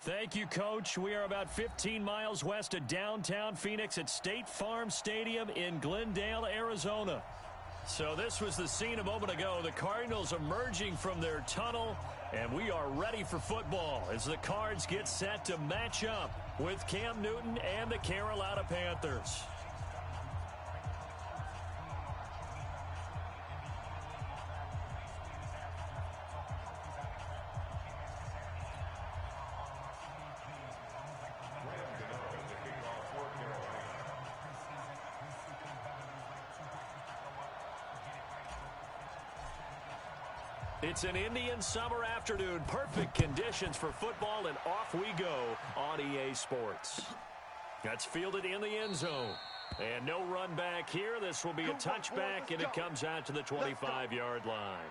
Thank you, Coach. We are about 15 miles west of downtown Phoenix at State Farm Stadium in Glendale, Arizona. So this was the scene a moment ago. The Cardinals emerging from their tunnel, and we are ready for football as the Cards get set to match up with Cam Newton and the Carolina Panthers. It's an Indian summer afternoon. Perfect conditions for football, and off we go on EA Sports. That's fielded in the end zone. And no run back here. This will be a touchback, and it comes out to the 25-yard line.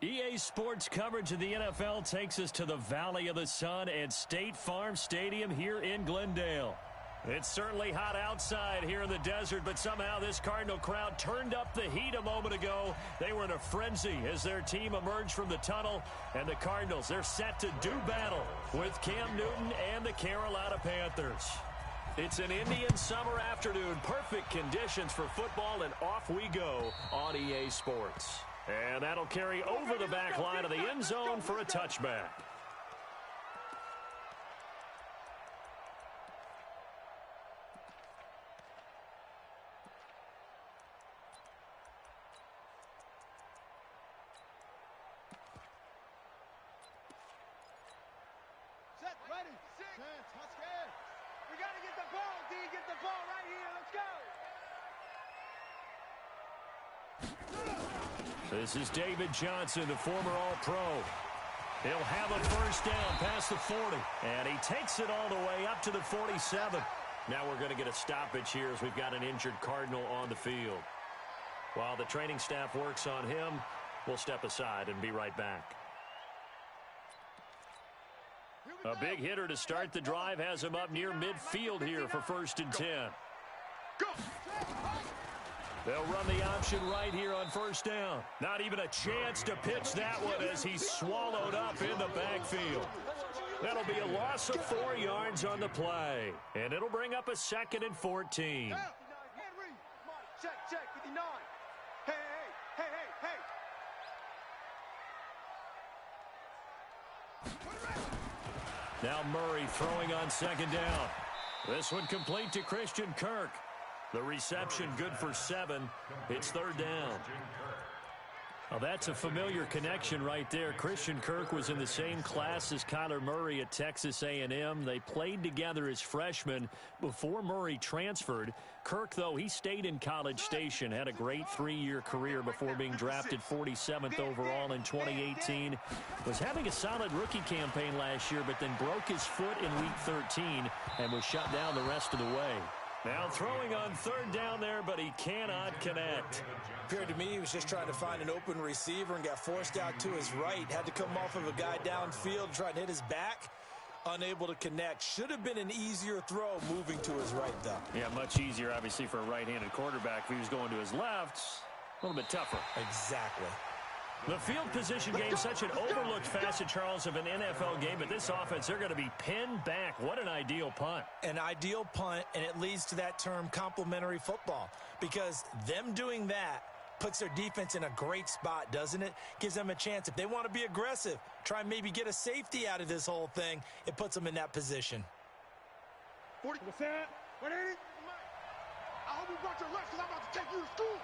EA Sports coverage of the NFL takes us to the Valley of the Sun at State Farm Stadium here in Glendale. It's certainly hot outside here in the desert, but somehow this Cardinal crowd turned up the heat a moment ago. They were in a frenzy as their team emerged from the tunnel, and the Cardinals, they're set to do battle with Cam Newton and the Carolina Panthers. It's an Indian summer afternoon. Perfect conditions for football, and off we go on EA Sports. And that'll carry over the back line of the end zone for a touchback. Set, ready, set, touchdown. We got to get the ball, D. Get the ball right here. Let's go. This is David Johnson, the former All-Pro. He'll have a first down past the 40, and he takes it all the way up to the 47. Now we're going to get a stoppage here as we've got an injured Cardinal on the field. While the training staff works on him, we'll step aside and be right back. A big hitter to start the drive has him up near midfield here for 1st and 10. Go. They'll run the option right here on first down. Not even a chance to pitch that one as he's swallowed up in the backfield. That'll be a loss of 4 yards on the play. And it'll bring up a 2nd and 14. Check, 59. Hey, hey, hey, hey, hey. Now Murray throwing on second down. This one complete to Christian Kirk. The reception good for 7. It's third down. Well, that's a familiar connection right there. Christian Kirk was in the same class as Kyler Murray at Texas A&M. They played together as freshmen before Murray transferred. Kirk, though, he stayed in College Station, had a great 3-year career before being drafted 47th overall in 2018. Was having a solid rookie campaign last year, but then broke his foot in Week 13 and was shut down the rest of the way. Now throwing on third down there, but he cannot connect. Appeared to me he was just trying to find an open receiver and got forced out to his right. Had to come off of a guy downfield, try to hit his back. Unable to connect. Should have been an easier throw moving to his right, though. Yeah, much easier, obviously, for a right-handed quarterback. If he was going to his left, a little bit tougher. Exactly. The field position game, such an overlooked facet, Charles, of an NFL game. But this offense, they're going to be pinned back. What an ideal punt. An ideal punt, and it leads to that term complementary football. Because them doing that puts their defense in a great spot, doesn't it? Gives them a chance. If they want to be aggressive, try and maybe get a safety out of this whole thing, it puts them in that position. 40%. What ain't it? I hope you brought your lunch because I'm about to take you to school.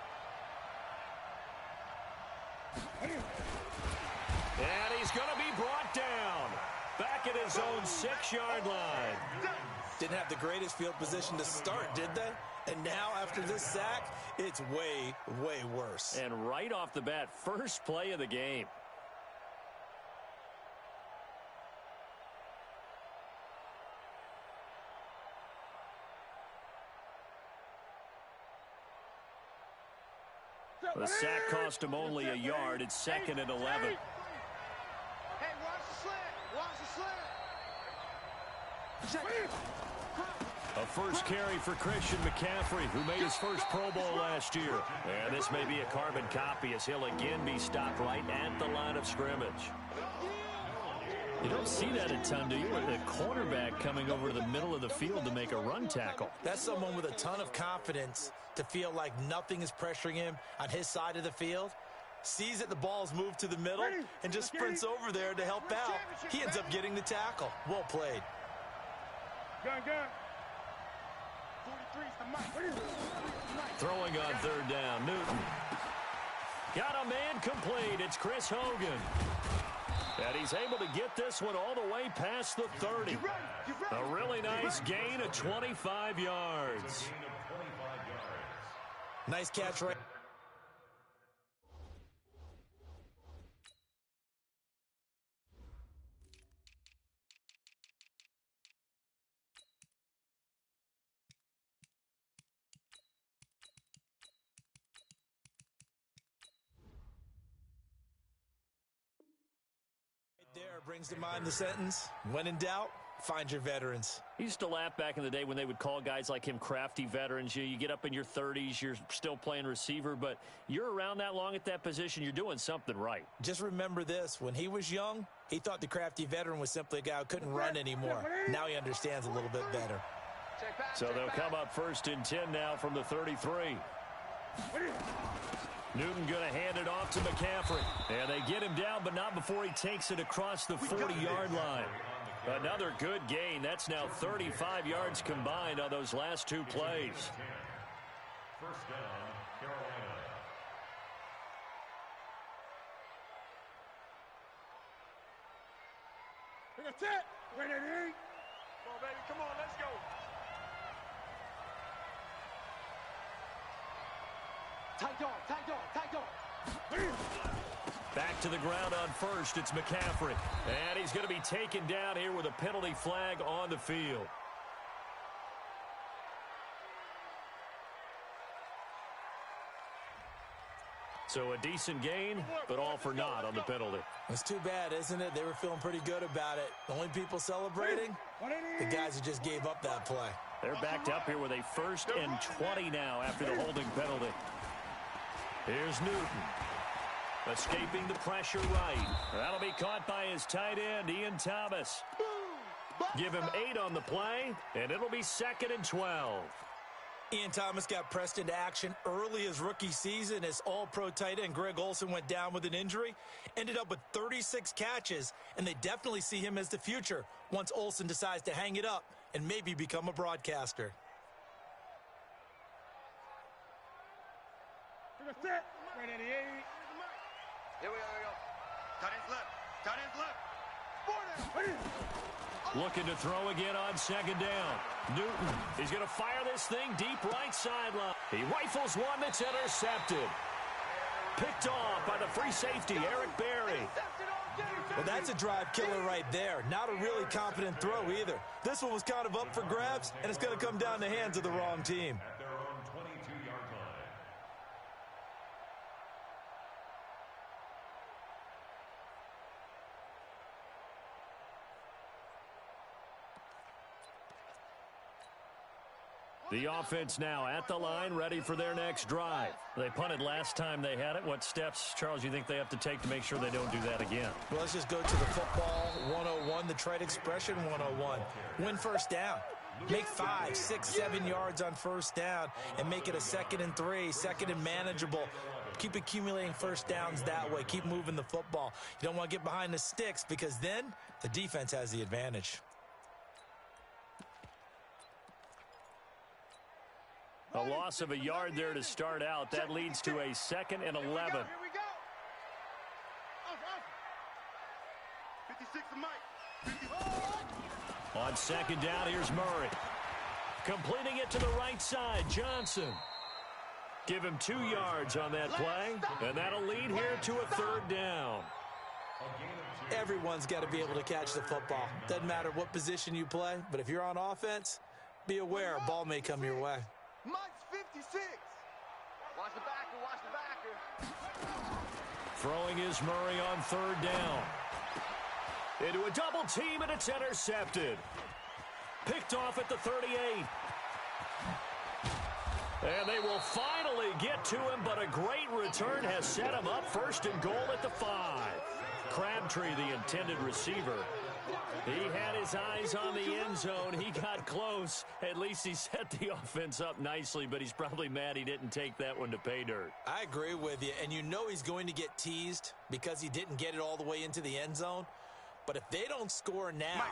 And he's going to be brought down. Back at his own 6-yard line. Didn't have the greatest field position to start, did they? And now, after this sack, it's way, way worse. And right off the bat, first play of the game. The sack cost him only a yard. It's second and 11. Hey, watch the slant. Watch the slant. A first carry for Christian McCaffrey, who made his first Pro Bowl last year. And this may be a carbon copy as he'll again be stopped right at the line of scrimmage. You don't see that a ton, do you? The cornerback coming over to the middle of the field to make a run tackle. That's someone with a ton of confidence to feel like nothing is pressuring him on his side of the field. Sees that the ball's moved to the middle and just sprints over there to help out. He ends up getting the tackle. Well played. Gun. Throwing on third down, Newton. Got a man complete. It's Chris Hogan. And he's able to get this one all the way past the 30. A really nice gain of 25 yards. Nice catch right. There brings to mind the sentence, when in doubt, find your veterans. He used to laugh back in the day when they would call guys like him crafty veterans. You get up in your 30s, you're still playing receiver, but you're around that long at that position, you're doing something right. Just remember this, when he was young, he thought the crafty veteran was simply a guy who couldn't run anymore. Now he understands a little bit better. So they'll come up first and 10 now from the 33. Newton going to hand it off to McCaffrey. And they get him down, but not before he takes it across the 40-yard line. Another good gain. That's now 35 yards combined on those last two plays. First down, Carolina. That's it. Ready? Come on, baby. Come on, let's go. Tight dog. Back to the ground on first. It's McCaffrey. And he's going to be taken down here with a penalty flag on the field. So a decent gain, but all for naught on the penalty. It's too bad, isn't it? They were feeling pretty good about it. The only people celebrating, the guys who just gave up that play. They're backed up here with a 1st and 20 now after the holding penalty. Here's Newton. Escaping the pressure right. That'll be caught by his tight end, Ian Thomas. Give him 8 on the play, and it'll be 2nd and 12. Ian Thomas got pressed into action early his rookie season as all-pro tight end Greg Olsen went down with an injury. Ended up with 36 catches, and they definitely see him as the future once Olsen decides to hang it up and maybe become a broadcaster. Set. Right at the 8. Here we go. Tight end's left. Tight end's left. Looking to throw again on second down. Newton, he's going to fire this thing deep right sideline. He rifles one that's intercepted. Picked off by the free safety, Eric Berry. Well, that's a drive killer right there. Not a really confident throw either. This one was kind of up for grabs, and it's going to come down the hands of the wrong team. At their own 22-yard line. The offense now at the line, ready for their next drive. They punted last time they had it. What steps, Charles, you think they have to take to make sure they don't do that again? Well, let's just go to the football 101, the trade expression 101. Win first down. Make 5, 6, 7 yards on first down and make it a 2nd and 3, 2nd and manageable. Keep accumulating first downs that way. Keep moving the football. You don't want to get behind the sticks because then the defense has the advantage. A loss of a yard there to start out. That leads to a 2nd and 11. Here we go. 56 to Mike. On second down, here's Murray. Completing it to the right side, Johnson. Give him 2 yards on that play, and that'll lead here to a 3rd down. Everyone's got to be able to catch the football. Doesn't matter what position you play, but if you're on offense, be aware a ball may come your way. Mike's 56. Watch the backer, watch the backer. Throwing is Murray on 3rd down. Into a double team, and it's intercepted. Picked off at the 38. And they will finally get to him, but a great return has set him up 1st and goal at the 5. Crabtree, the intended receiver. He had his eyes on the end zone. He got close. At least he set the offense up nicely, but he's probably mad he didn't take that one to pay dirt. I agree with you, and you know he's going to get teased because he didn't get it all the way into the end zone. But if they don't score now,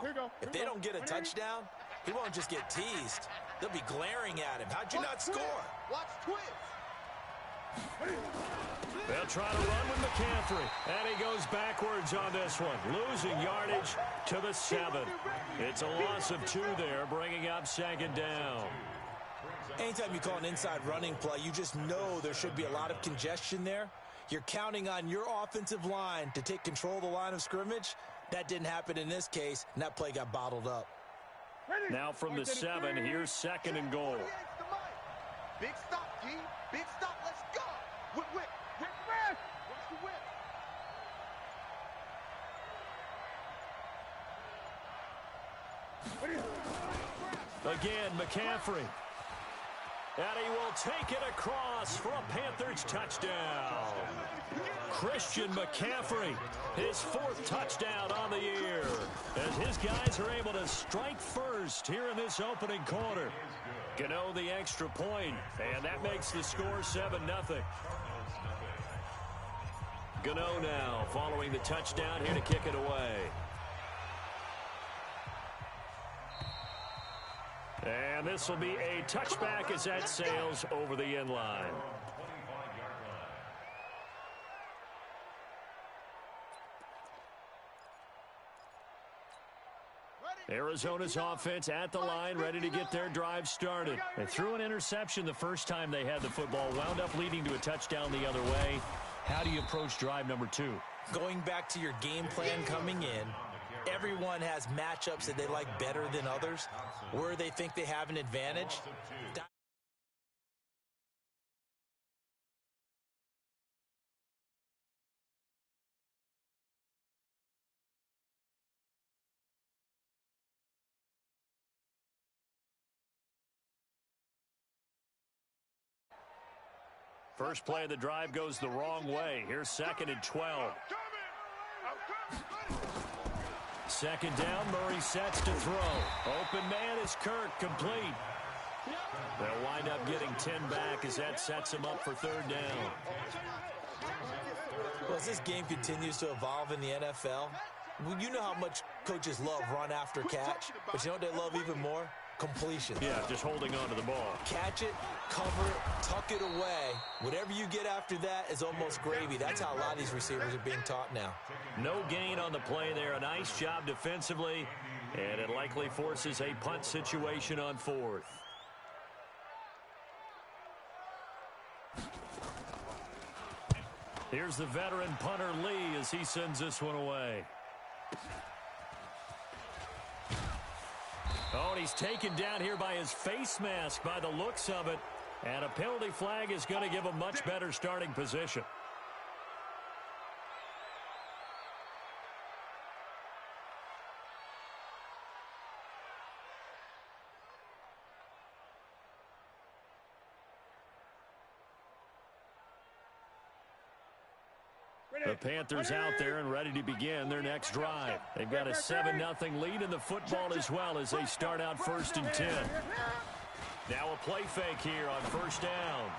if they don't get a touchdown, he won't just get teased. They'll be glaring at him. How'd you not score? Watch twist. They'll try to run with McCaffrey, and he goes backwards on this one, losing yardage to the 7. It's a loss of 2 there, bringing up 2nd down. Anytime you call an inside running play, you just know there should be a lot of congestion there. You're counting on your offensive line to take control of the line of scrimmage. That didn't happen in this case, and that play got bottled up. Now from the 7, here's 2nd and goal. Big stop, G. Big stop. Let's go. Whip. Watch the whip. Again, McCaffrey. And he will take it across for a Panthers touchdown. Christian McCaffrey, his 4th touchdown on the year, as his guys are able to strike first here in this opening quarter. Gano the extra point, and that makes the score 7-0. Gano now following the touchdown here to kick it away. And this will be a touchback as that sails over the end line. Arizona's offense at the line, ready to get their drive started. They threw an interception the first time they had the football, wound up leading to a touchdown the other way. How do you approach drive number 2? Going back to your game plan coming in, everyone has matchups that they like better than others, where they think they have an advantage. First play of the drive goes the wrong way. Here's 2nd and 12. 2nd down, Murray sets to throw. Open man is Kirk, complete. They'll wind wind up getting 10 back as that sets them up for third down. Well, as this game continues to evolve in the NFL, you know how much coaches love run after catch, but you know what they love even more? Completion. Yeah, just holding on to the ball. Catch it, cover it, tuck it away. Whatever you get after that is almost gravy. That's how a lot of these receivers are being taught now. No gain on the play there. A nice job defensively, and it likely forces a punt situation on fourth. Here's the veteran punter Lee as he sends this one away. Oh, and he's taken down here by his face mask by the looks of it. And a penalty flag is going to give a much better starting position. The Panthers out there and ready to begin their next drive. They've got a 7-0 lead in the football as well as they start out 1st and 10. Now a play fake here on 1st down.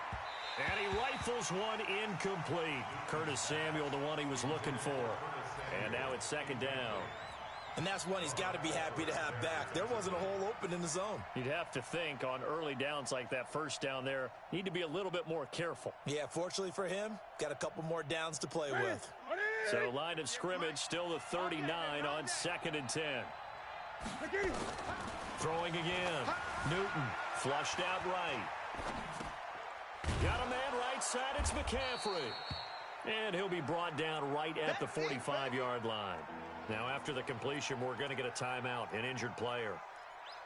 And he rifles one incomplete. Curtis Samuel, the one he was looking for. And now it's 2nd down. And that's one he's got to be happy to have back. There wasn't a hole open in the zone. You'd have to think on early downs like that 1st down there, need to be a little bit more careful. Yeah, fortunately for him, got a couple more downs to play with. So line of scrimmage still the 39 on 2nd and 10. Throwing again. Newton flushed out right. Got a man right side. It's McCaffrey. And he'll be brought down right at the 45-yard line. Now after the completion, we're going to get a timeout, an injured player.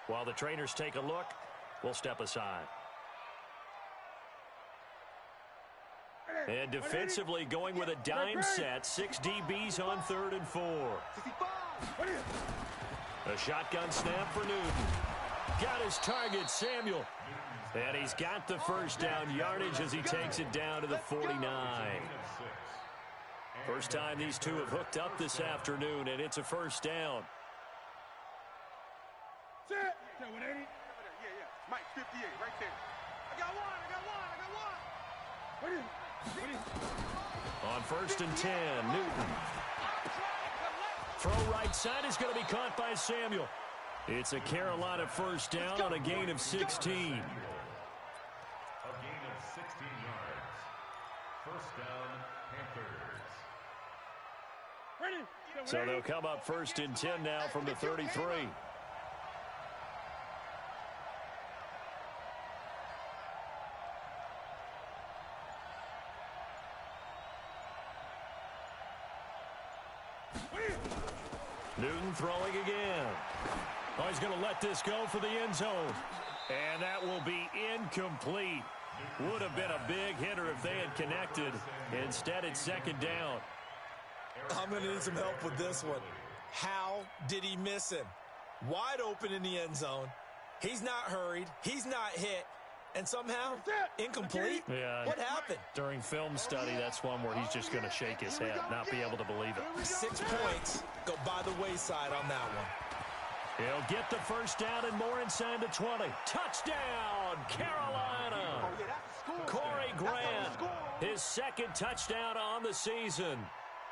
While the trainers take a look, we'll step aside. And defensively going with a dime set, 6 DBs on 3rd and 4. A shotgun snap for Newton. Got his target, Samuel. And he's got the 1st down yardage as he takes it down to the 49. First time these two have hooked up this afternoon, and it's a 1st down. Mike 58 right there. I got one. On 1st and 10, Newton. Throw right side is going to be caught by Samuel. It's a Carolina 1st down on a gain of 16. A gain of 16 yards. 1st down, Panthers. So they'll come up 1st and 10 now from the 33. Newton throwing again. Oh, he's going to let this go for the end zone. And that will be incomplete. Would have been a big hitter if they had connected. Instead, it's 2nd down. I'm going to need some help with this one. How did he miss him? Wide open in the end zone. He's not hurried. He's not hit. And somehow, incomplete? Yeah. What happened? During film study, that's one where he's just going to shake his head, not be able to believe it. 6 points go by the wayside on that one. He'll get the 1st down and more inside the 20. Touchdown, Carolina. Corey Grant, his 2nd touchdown on the season.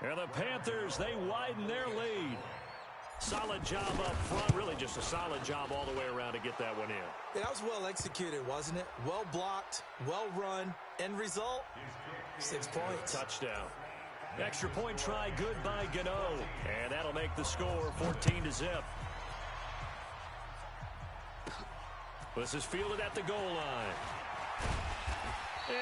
And the Panthers, they widen their lead. Solid job up front, really just a solid job all the way around to get that one in. Yeah, that was well executed, wasn't it? Well blocked, well run, end result, 6 points. Touchdown. Extra point try, good by Gano. And that'll make the score 14-0. This is fielded at the goal line.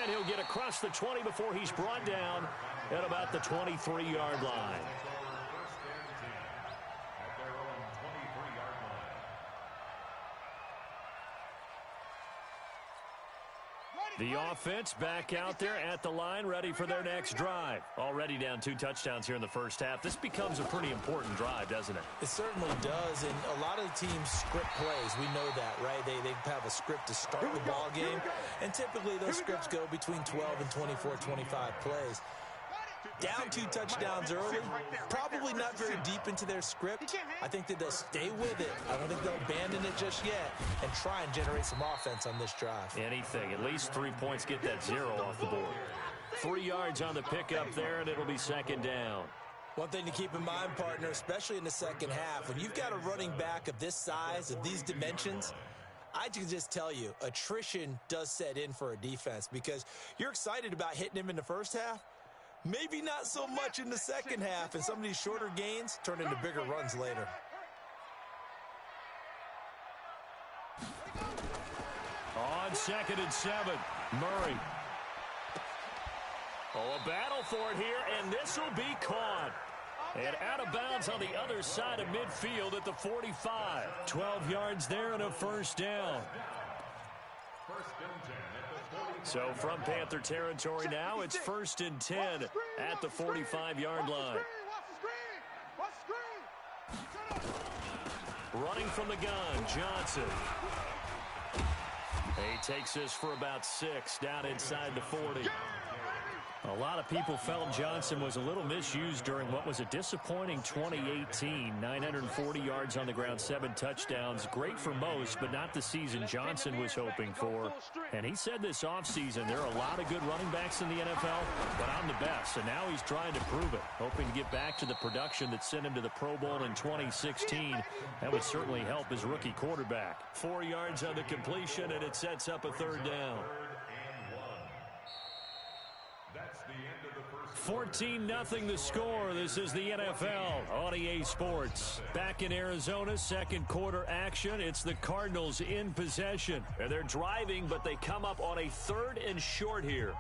And he'll get across the 20 before he's brought down at about the 23-yard line. The offense back out there at the line, ready for their next drive. Already down 2 touchdowns here in the 1st half. This becomes a pretty important drive, doesn't it? It certainly does, and a lot of the teams script plays. We know that, right? They have a script to start the ball game, and typically those scripts go between 12 and 24, 25 plays. Down 2 touchdowns early, probably not very deep into their script. I think that they'll stay with it. I don't think they'll abandon it just yet and try and generate some offense on this drive. Anything. At least 3 points, get that 0 off the board. 3 yards on the pickup there, and it'll be second down. One thing to keep in mind, partner, especially in the second half, when you've got a running back of this size, of these dimensions, I can just tell you, attrition does set in for a defense because you're excited about hitting him in the first half. Maybe not so much in the second half, and some of these shorter gains turn into bigger runs later. On 2nd and 7, Murray. Oh, a battle for it here, and this will be caught. And out of bounds on the other side of midfield at the 45. 12 yards there and a first down. So from Panther territory now, it's 1st and 10 at the 45-yard line. Running from the gun, Johnson. He takes this for about 6 down inside the 40. A lot of people felt Johnson was a little misused during what was a disappointing 2018. 940 yards on the ground, 7 touchdowns. Great for most, but not the season Johnson was hoping for. And he said this offseason, there are a lot of good running backs in the NFL, but I'm the best. And now he's trying to prove it, hoping to get back to the production that sent him to the Pro Bowl in 2016. That would certainly help his rookie quarterback. 4 yards on the completion, and it sets up a 3rd down. 14-0 the score. This is the NFL on EA Sports. Back in Arizona, second quarter action. It's the Cardinals in possession. And they're driving, but they come up on a 3rd and short here.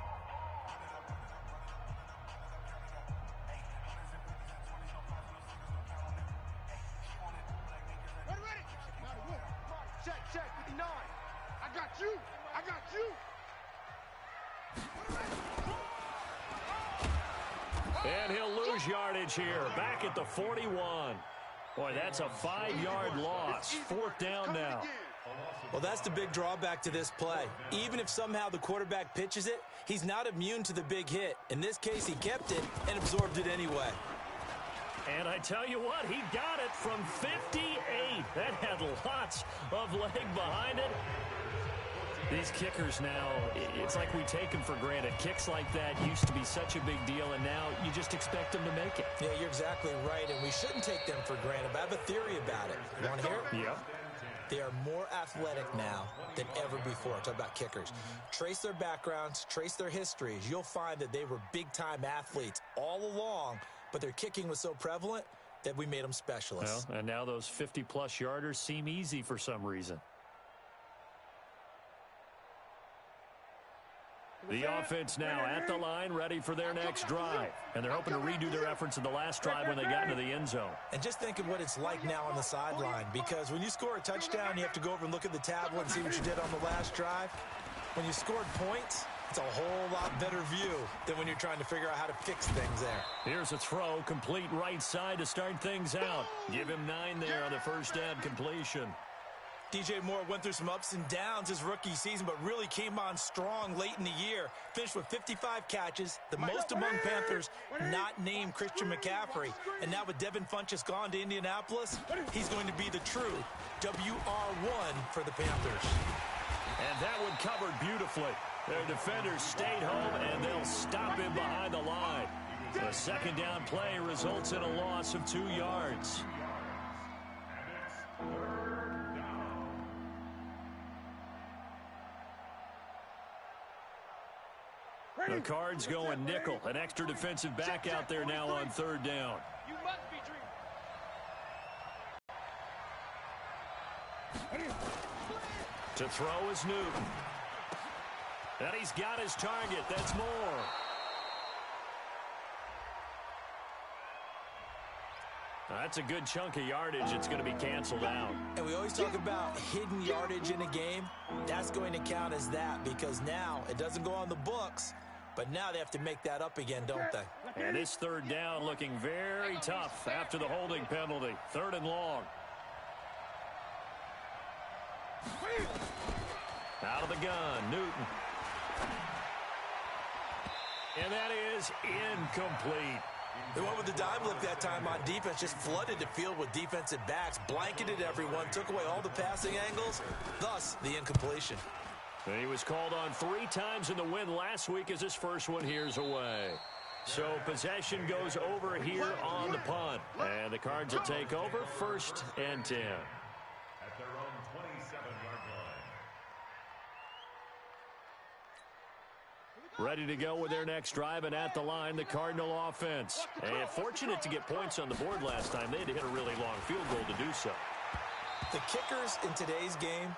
Check, 59. I got you. And he'll lose yardage here. Back at the 41. Boy, that's a 5-yard loss. 4th down now. Well, that's the big drawback to this play. Even if somehow the quarterback pitches it, he's not immune to the big hit. In this case, he kept it and absorbed it anyway. And I tell you what, he got it from 58. That had lots of leg behind it. These kickers now, it's like we take them for granted. Kicks like that used to be such a big deal, and now you just expect them to make it. Yeah, you're exactly right, and we shouldn't take them for granted. But I have a theory about it. You want to hear it? Yeah. They are more athletic now than ever before. Talk about kickers. Trace their backgrounds, trace their histories. You'll find that they were big-time athletes all along, but their kicking was so prevalent that we made them specialists. Well, and now those 50-plus yarders seem easy for some reason. The offense now at the line, ready for their next drive. And they're hoping to redo their efforts in the last drive when they got into the end zone. And just think of what it's like now on the sideline, because when you score a touchdown, you have to go over and look at the tablet and see what you did on the last drive. When you scored points, it's a whole lot better view than when you're trying to figure out how to fix things there. Here's a throw, complete right side to start things out. Give him 9 there on the first down completion. DJ Moore went through some ups and downs his rookie season, but really came on strong late in the year. Finished with 55 catches, the most among Panthers not named Christian McCaffrey. And now with Devin Funchess gone to Indianapolis, he's going to be the true WR1 for the Panthers. And that one covered beautifully. Their defenders stayed home, and they'll stop him behind the line. The second down play results in a loss of 2 yards. The Cards going nickel. An extra defensive back out there now on 3rd down. You must be dreaming. To throw is Newton. And he's got his target. That's Moore. That's a good chunk of yardage. It's going to be canceled out. And we always talk about hidden yardage in a game. That's going to count as that because now it doesn't go on the books, but now they have to make that up again, don't they? And this 3rd down looking very tough after the holding penalty. 3rd and long. Out of the gun, Newton. And that is incomplete. They went with the dime look that time on defense, just flooded the field with defensive backs, blanketed everyone, took away all the passing angles, thus the incompletion. And he was called on 3 times in the win last week as his first one here's away. So possession goes over here on the punt. And the Cards will take over 1st and 10. At their own 27-yard line. Ready to go with their next drive, and at the line, the Cardinal offense. And fortunate to get points on the board last time. They had to hit a really long field goal to do so. The kickers in today's game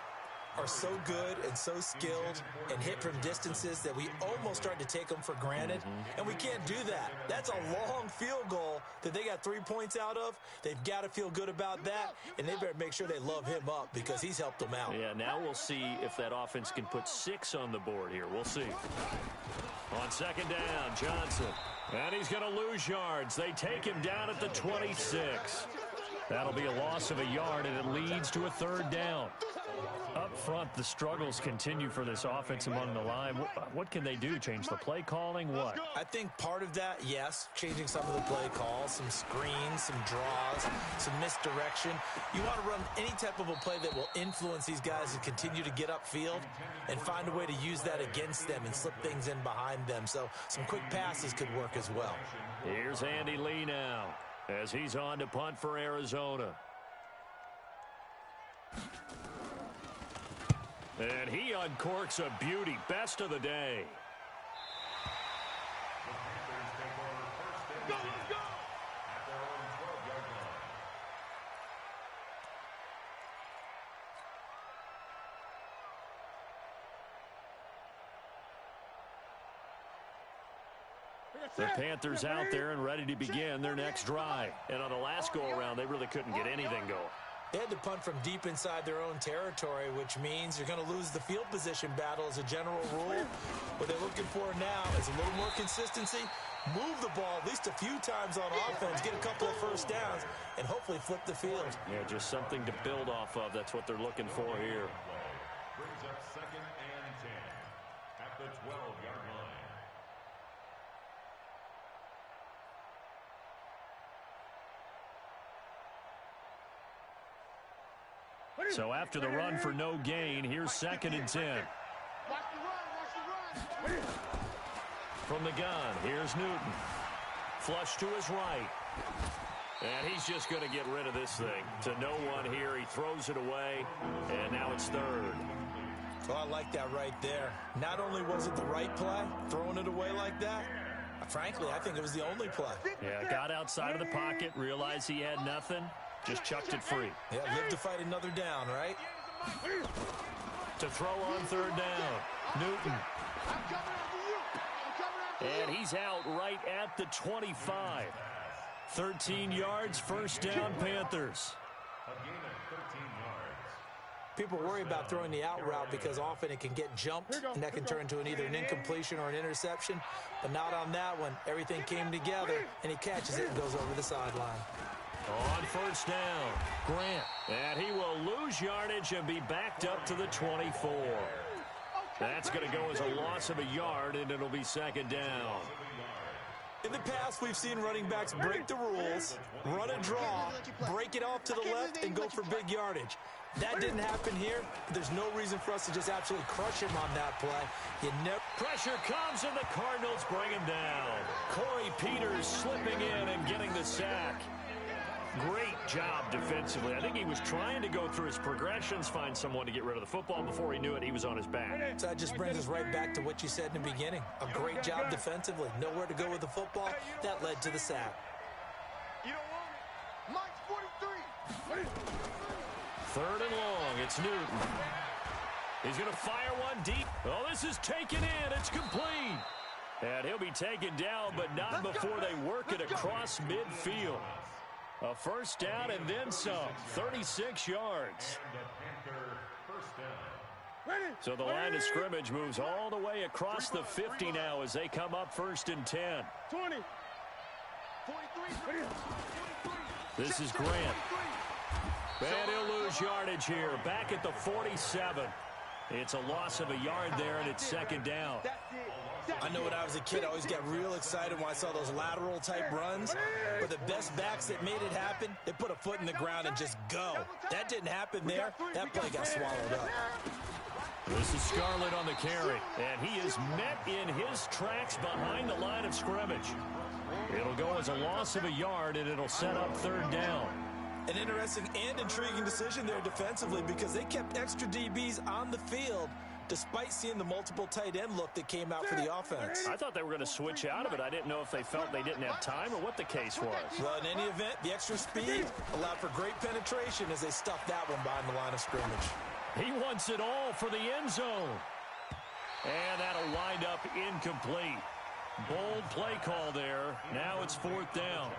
are so good and so skilled and hit from distances that we almost start to take them for granted, and we can't do that. That's a long field goal that they got 3 points out of. They've got to feel good about that, and they better make sure they love him up because he's helped them out. Yeah, now we'll see if that offense can put 6 on the board here. We'll see. On 2nd down, Johnson. And he's going to lose yards. They take him down at the 26. That'll be a loss of a yard, and it leads to a 3rd down. Up front, the struggles continue for this offense among the line. What can they do? Change the play calling? What? I think part of that, yes, changing some of the play calls, some screens, some draws, some misdirection. You want to run any type of a play that will influence these guys to continue to get upfield and find a way to use that against them and slip things in behind them. So some quick passes could work as well. Here's Andy Lee now as he's on to punt for Arizona. And he uncorks a beauty. Best of the day. Go, let's go! At their own 12-yard line. The Panthers out there and ready to begin their next drive. And on the last go-around, they really couldn't get anything going. They had to punt from deep inside their own territory, which means you're going to lose the field position battle as a general rule. What they're looking for now is a little more consistency, move the ball at least a few times on offense, get a couple of 1st downs, and hopefully flip the field. Yeah, just something to build off of. That's what they're looking for here. Brings up 2nd and 10 at the 12-yard line. So after the run for no gain, here's 2nd and 10. Watch the run, watch the run. From the gun, here's Newton. Flush to his right. And he's just going to get rid of this thing. To no one here, he throws it away, and now it's 3rd. Oh, I like that right there. Not only was it the right play, throwing it away like that, frankly, I think it was the only play. Yeah, got outside of the pocket, realized he had nothing, just chucked it free. Yeah, live to fight another down, right? To throw on 3rd down, Newton. And he's out right at the 25. 13 yards, 1st down, Panthers. A gain of 13 yards. People worry about throwing the out route because often it can get jumped, and that can turn into either an incompletion or an interception. But not on that one. Everything came together, and he catches it and goes over the sideline. On 1st down, Grant. And he will lose yardage and be backed up to the 24. That's going to go as a loss of a yard, and it'll be 2nd down. In the past, we've seen running backs break the rules, run a draw, break it off to the left, and go for big yardage. That didn't happen here. There's no reason for us to just absolutely crush him on that play. Pressure comes, and the Cardinals bring him down. Corey Peters slipping in and getting the sack. Great job defensively. I think he was trying to go through his progressions, find someone to get rid of the football. Before he knew it, he was on his back. So that just brings us right back to what you said in the beginning. A great job defensively. Nowhere to go with the football. That led to the sack. You don't want it? Mike's 43. 3rd and long. It's Newton. He's going to fire one deep. Oh, this is taken in. It's complete. And he'll be taken down, but not before they work it across midfield. A 1st down and then some. 36 yards. So the line of scrimmage moves all the way across the 50 now as they come up 1st and 10. 20. 43. This is Grant. And he'll lose yardage here. Back at the 47. It's a loss of a yard there, and it's 2nd down. That's it. I know when I was a kid, I always got real excited when I saw those lateral type runs. But the best backs that made it happen, they put a foot in the ground and just go. That didn't happen there. That play got swallowed up. This is Scarlett on the carry, and he is met in his tracks behind the line of scrimmage. It'll go as a loss of a yard, and it'll set up third down. An interesting and intriguing decision there defensively because they kept extra DBs on the field despite seeing the multiple tight end look that came out for the offense. I thought they were going to switch out of it. I didn't know if they felt they didn't have time or what the case was. Well, in any event, the extra speed allowed for great penetration as they stuffed that one behind the line of scrimmage. He wants it all for the end zone. And that'll wind up incomplete. Bold play call there. Now it's fourth down.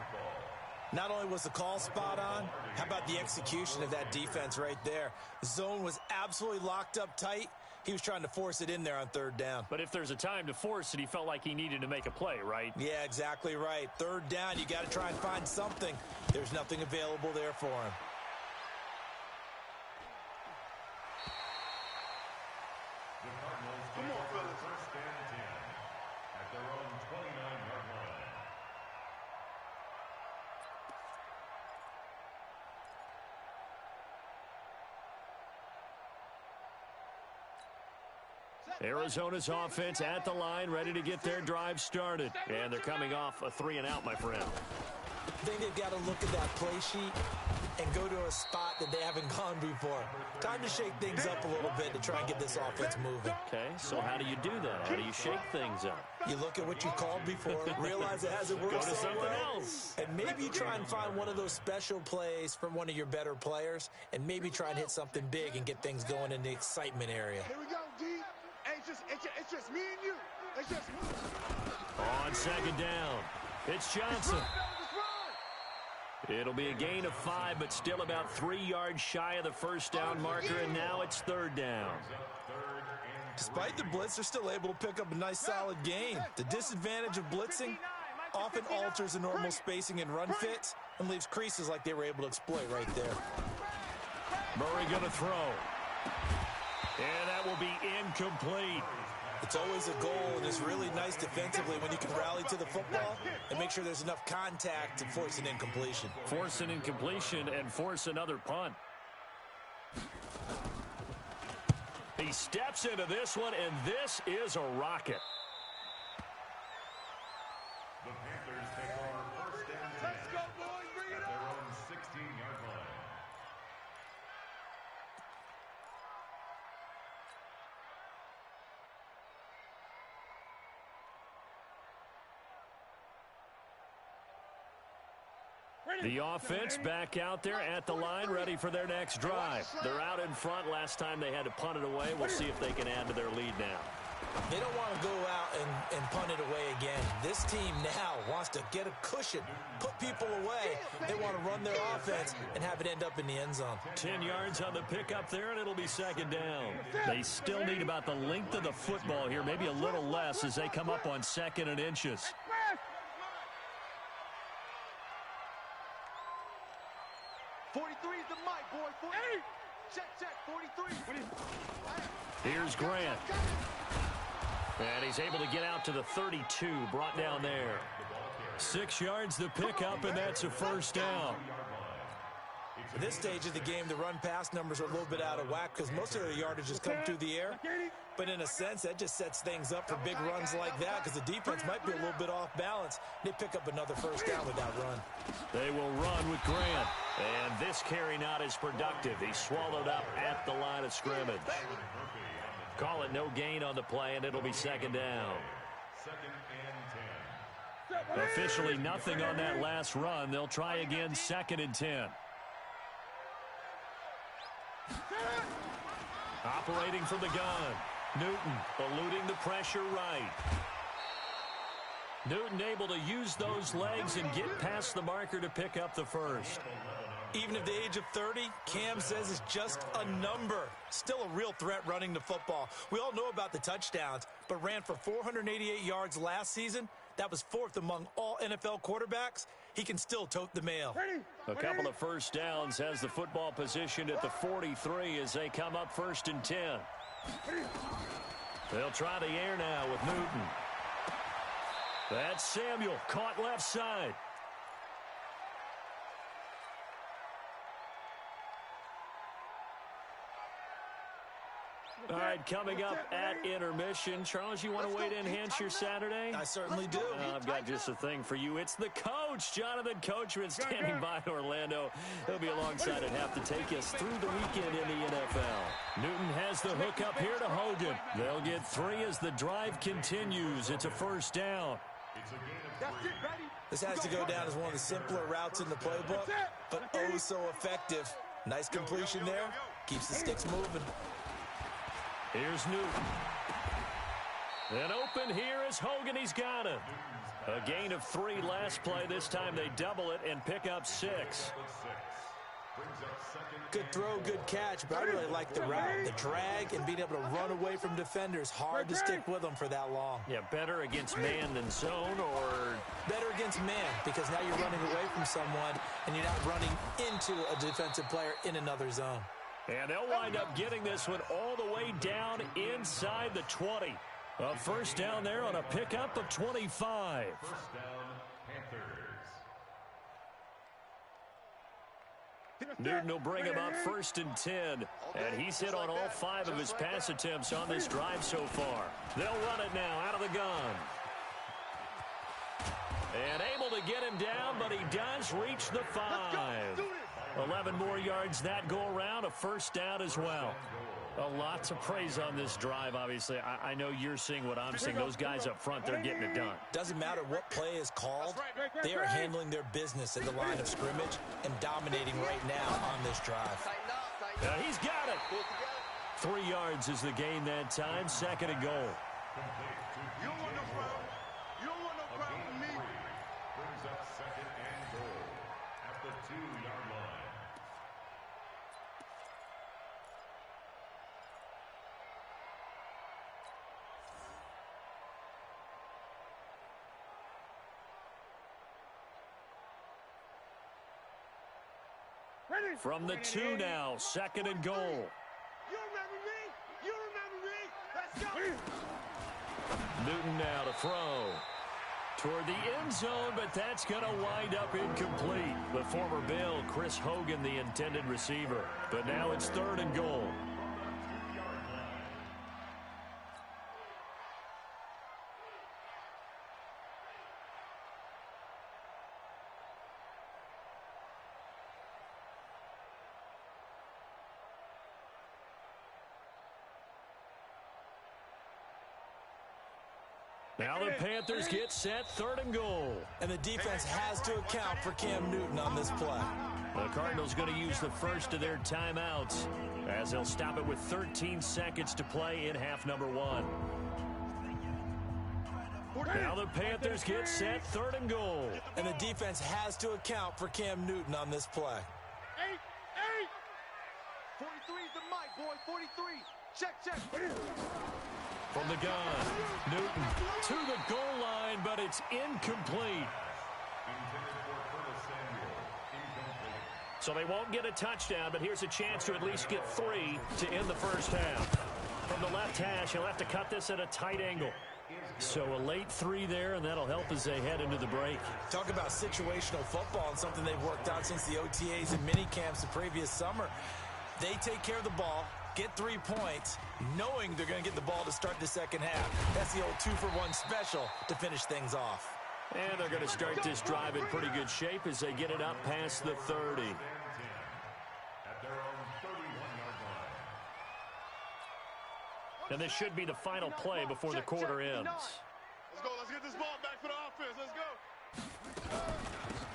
Not only was the call spot on, how about the execution of that defense right there? The zone was absolutely locked up tight. He was trying to force it in there on third down. But if there's a time to force it, he felt like he needed to make a play, right? Yeah, exactly right. Third down, you got to try and find something. There's nothing available there for him. The Cardinals come on, fellas. First and 10 at their own 29-yard line. Arizona's offense at the line, ready to get their drive started. And they're coming off a 3-and-out, my friend. I think they've got to look at that play sheet and go to a spot that they haven't gone before. Time to shake things up a little bit to try and get this offense moving. Okay, so how do you do that? How do you shake things up? You look at what you called before, realize it hasn't worked Go to so something well, else. and maybe try and find one of those special plays from one of your better players, and maybe try and hit something big and get things going in the excitement area. Here we go, D. Hey, it's just me and you. It's just me. On second down, it's Johnson. It'll be a gain of 5, but still about 3 yards shy of the first down marker, and now it's third down. Despite the blitz, they're still able to pick up a nice solid gain. The disadvantage of blitzing often alters the normal spacing and run fits and leaves creases like they were able to exploit right there. Murray going to throw. And that will be incomplete. It's always a goal, and it's really nice defensively when you can rally to the football and make sure there's enough contact to force an incompletion. Force an incompletion and force another punt. He steps into this one, and this is a rocket. The Panthers take over first and 10 Let's go, boys. Bring at it their on. own 16-yard line. The offense back out there at the line, ready for their next drive. They're out in front. Last time they had to punt it away. We'll see if they can add to their lead now. They don't want to go out and punt it away again. This team now wants to get a cushion, put people away. They want to run their offense and have it end up in the end zone. 10 yards on the pickup there, and it'll be second down. They still need about the length of the football here, maybe a little less as they come up on second and inches. 43 is the mic, boy. 40. Check, 43. Here's Grant. And he's able to get out to the 32, brought down there. 6 yards the pickup, and that's a first down. At this stage of the game, the run-pass numbers are a little bit out of whack because most of their yardage has come through the air. But in a sense, that just sets things up for big runs like that because the defense might be a little bit off balance. They pick up another first down with that run. They will run with Grant. And this carry not as productive. He's swallowed up at the line of scrimmage. Call it no gain on the play, and it'll be second down. Second and 10. Officially nothing on that last run. They'll try again, second and 10. Operating from the gun. Newton eluding the pressure right. Newton able to use those legs and get past the marker to pick up the first. Even at the age of 30, Cam says it's just a number. Still a real threat running the football. We all know about the touchdowns, but ran for 488 yards last season. That was 4th among all NFL quarterbacks. He can still tote the mail. A couple of first downs, has the football positioned at the 43 as they come up first and 10. They'll try the air now with Newton. That's Samuel, caught left side. All right, coming up at intermission. Charles, you want to wait to enhance your Saturday? I certainly do. I've got just a thing for you. It's the coach, Jonathan Coachman, standing by in Orlando. He'll be alongside at half to take us through the weekend in the NFL. Newton has the hook up here to Hogan. They'll get 3 as the drive continues. It's a first down. This has to go down as one of the simpler routes in the playbook, but oh so effective. Nice completion there. Keeps the sticks moving. Here's Newton. And open here is Hogan. He's got it. A gain of 3 last play. This time they double it and pick up 6. Good throw, good catch, but I really like the route. The drag and being able to run away from defenders. Hard to stick with them for that long. Yeah, better against man than zone, or better against man, because now you're running away from someone and you're not running into a defensive player in another zone. And they'll wind up getting this one all the way down inside the 20. A first down there on a pickup of 25. First down, Panthers. Newton will bring him up 1st and 10. And he's hit on all 5 of his pass attempts on this drive so far. They'll run it now out of the gun. And able to get him down, but he does reach the 5. 11 more yards that go around, a first down as well. A lot to praise on this drive, obviously. I know you're seeing what I'm seeing. Those guys up front, they're getting it done. Doesn't matter what play is called. They are handling their business at the line of scrimmage and dominating right now on this drive. He's got it. 3 yards is the gain that time. 2nd and goal. You don't want no problem. You don't want no problem with me. Brings up 2nd and goal at the 2-yard line. From the 2 now, 2nd and goal. You remember me? You remember me? Let's go. Newton now to throw. Toward the end zone, but that's going to wind up incomplete. The former Bill, Chris Hogan, the intended receiver. But now it's 3rd and goal. Now the Panthers get set, 3rd and goal. And the defense has to account for Cam Newton on this play. The Cardinals going to use the first of their timeouts as they'll stop it with 13 seconds to play in half number 1. Now the Panthers get set, 3rd and goal. And the defense has to account for Cam Newton on this play. 43 is the mic, boy. 43. Check. From the gun, Newton to the goal line, but it's incomplete. So they won't get a touchdown, but here's a chance to at least get 3 to end the first half. From the left hash, he'll have to cut this at a tight angle. So a late 3 there, and that'll help as they head into the break. Talk about situational football and something they've worked out since the OTAs and mini camps the previous summer. They take care of the ball, get 3 points, knowing they're going to get the ball to start the second half. That's the old 2-for-1 special to finish things off. And they're going to start this drive in pretty good shape as they get it up past the 30. And this should be the final play before the quarter ends. Let's go. Let's get this ball back for the offense. Let's go.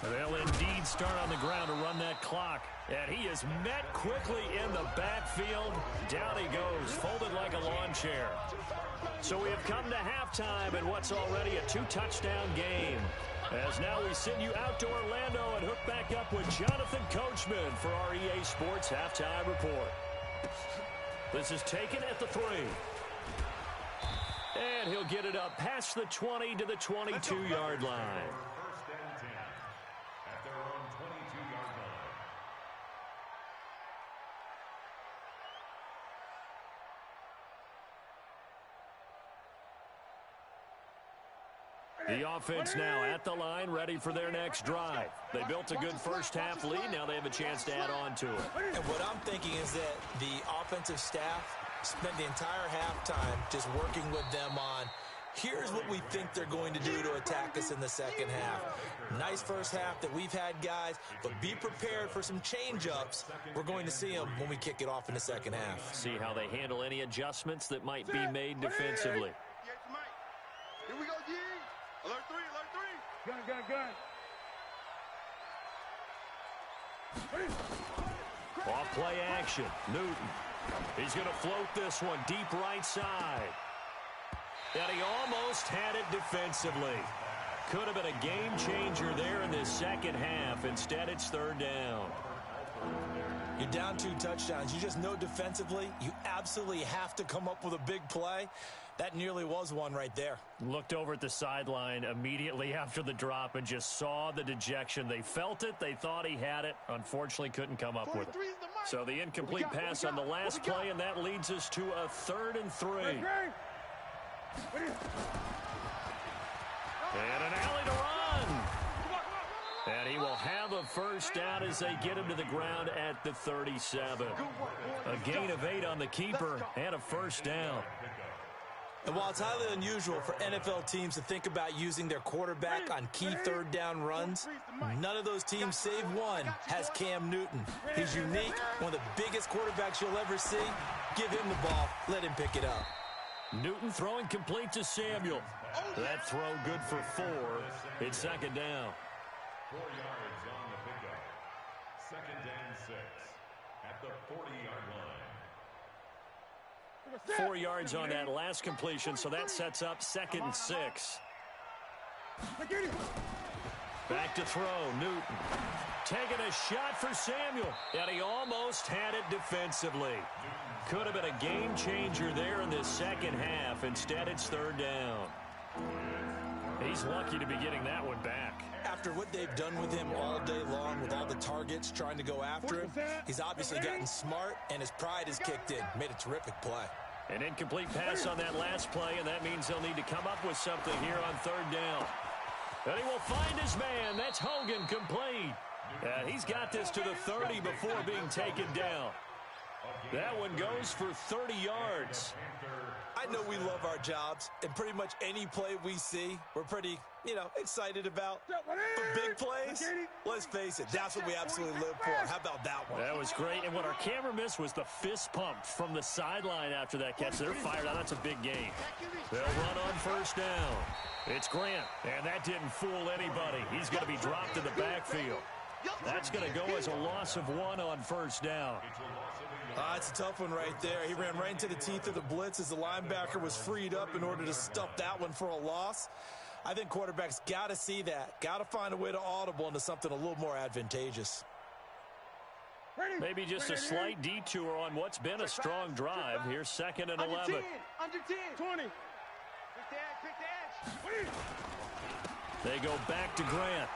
They'll indeed start on the ground to run that clock. And he is met quickly in the backfield. Down he goes, folded like a lawn chair. So we have come to halftime in what's already a 2-touchdown game. As now we send you out to Orlando and hook back up with Jonathan Coachman for our EA Sports Halftime Report. This is taken at the 3. And he'll get it up past the 20 to the 22-yard line. First and 10 at their own 22-yard line. The offense now at the line, ready for their next drive. They built a good first-half lead. Now they have a chance to add on to it. And what I'm thinking is that the offensive staff spent the entire halftime just working with them on, here's what we think they're going to do to attack us in the second half. Nice first half that we've had, guys, but be prepared for some change-ups. We're going to see them when we kick it off in the second half. See how they handle any adjustments that might be made defensively. Here we go, G. Alert 3, alert 3. Gun. Off play action. Newton. He's going to float this one deep right side. And he almost had it defensively. Could have been a game changer there in this second half. Instead, it's third down. You're down 2 touchdowns. You just know defensively you absolutely have to come up with a big play. That nearly was one right there. Looked over at the sideline immediately after the drop and just saw the dejection. They felt it. They thought he had it. Unfortunately, couldn't come up with it. So the incomplete pass on the last play, and that leads us to a 3rd and 3. And an alley to run. And he will have a first down as they get him to the ground at the 37. A gain of 8 on the keeper and a first down. And while it's highly unusual for NFL teams to think about using their quarterback on key third down runs, none of those teams, save one, has Cam Newton. He's unique, one of the biggest quarterbacks you'll ever see. Give him the ball. Let him pick it up. Newton throwing complete to Samuel. That throw good for 4. It's second down. 4 yards on the pickup. 2nd and 6 at the 40-yard line. 4 yards on that last completion, so that sets up 2nd and 6. Back to throw, Newton. Taking a shot for Samuel, and he almost had it defensively. Could have been a game changer there in this second half. Instead, it's third down. He's lucky to be getting that one back. After what they've done with him all day long, with all the targets trying to go after him, he's obviously gotten smart, and his pride has kicked in. Made a terrific play. An incomplete pass on that last play, and that means they'll need to come up with something here on third down. And he will find his man. That's Hogan, complete. He's got this to the 30 before being taken down. That one goes for 30 yards. I know we love our jobs, and pretty much any play we see, we're pretty, excited about. But big plays, let's face it, that's what we absolutely live for. How about that one? That was great, and what our camera missed was the fist pump from the sideline after that catch. They're fired out. That's a big gain. They'll run on first down. It's Grant, and that didn't fool anybody. He's going to be dropped in the backfield. That's going to go as a loss of 1 on first down. It's a tough one right there. He ran right into the teeth of the blitz as the linebacker was freed up in order to stuff that one for a loss. I think quarterbacks got to see that. Got to find a way to audible into something a little more advantageous. Maybe just a slight detour on what's been a strong drive. Here's 2nd and 11. Under 10, 20. Pick the edge. They go back to Grant.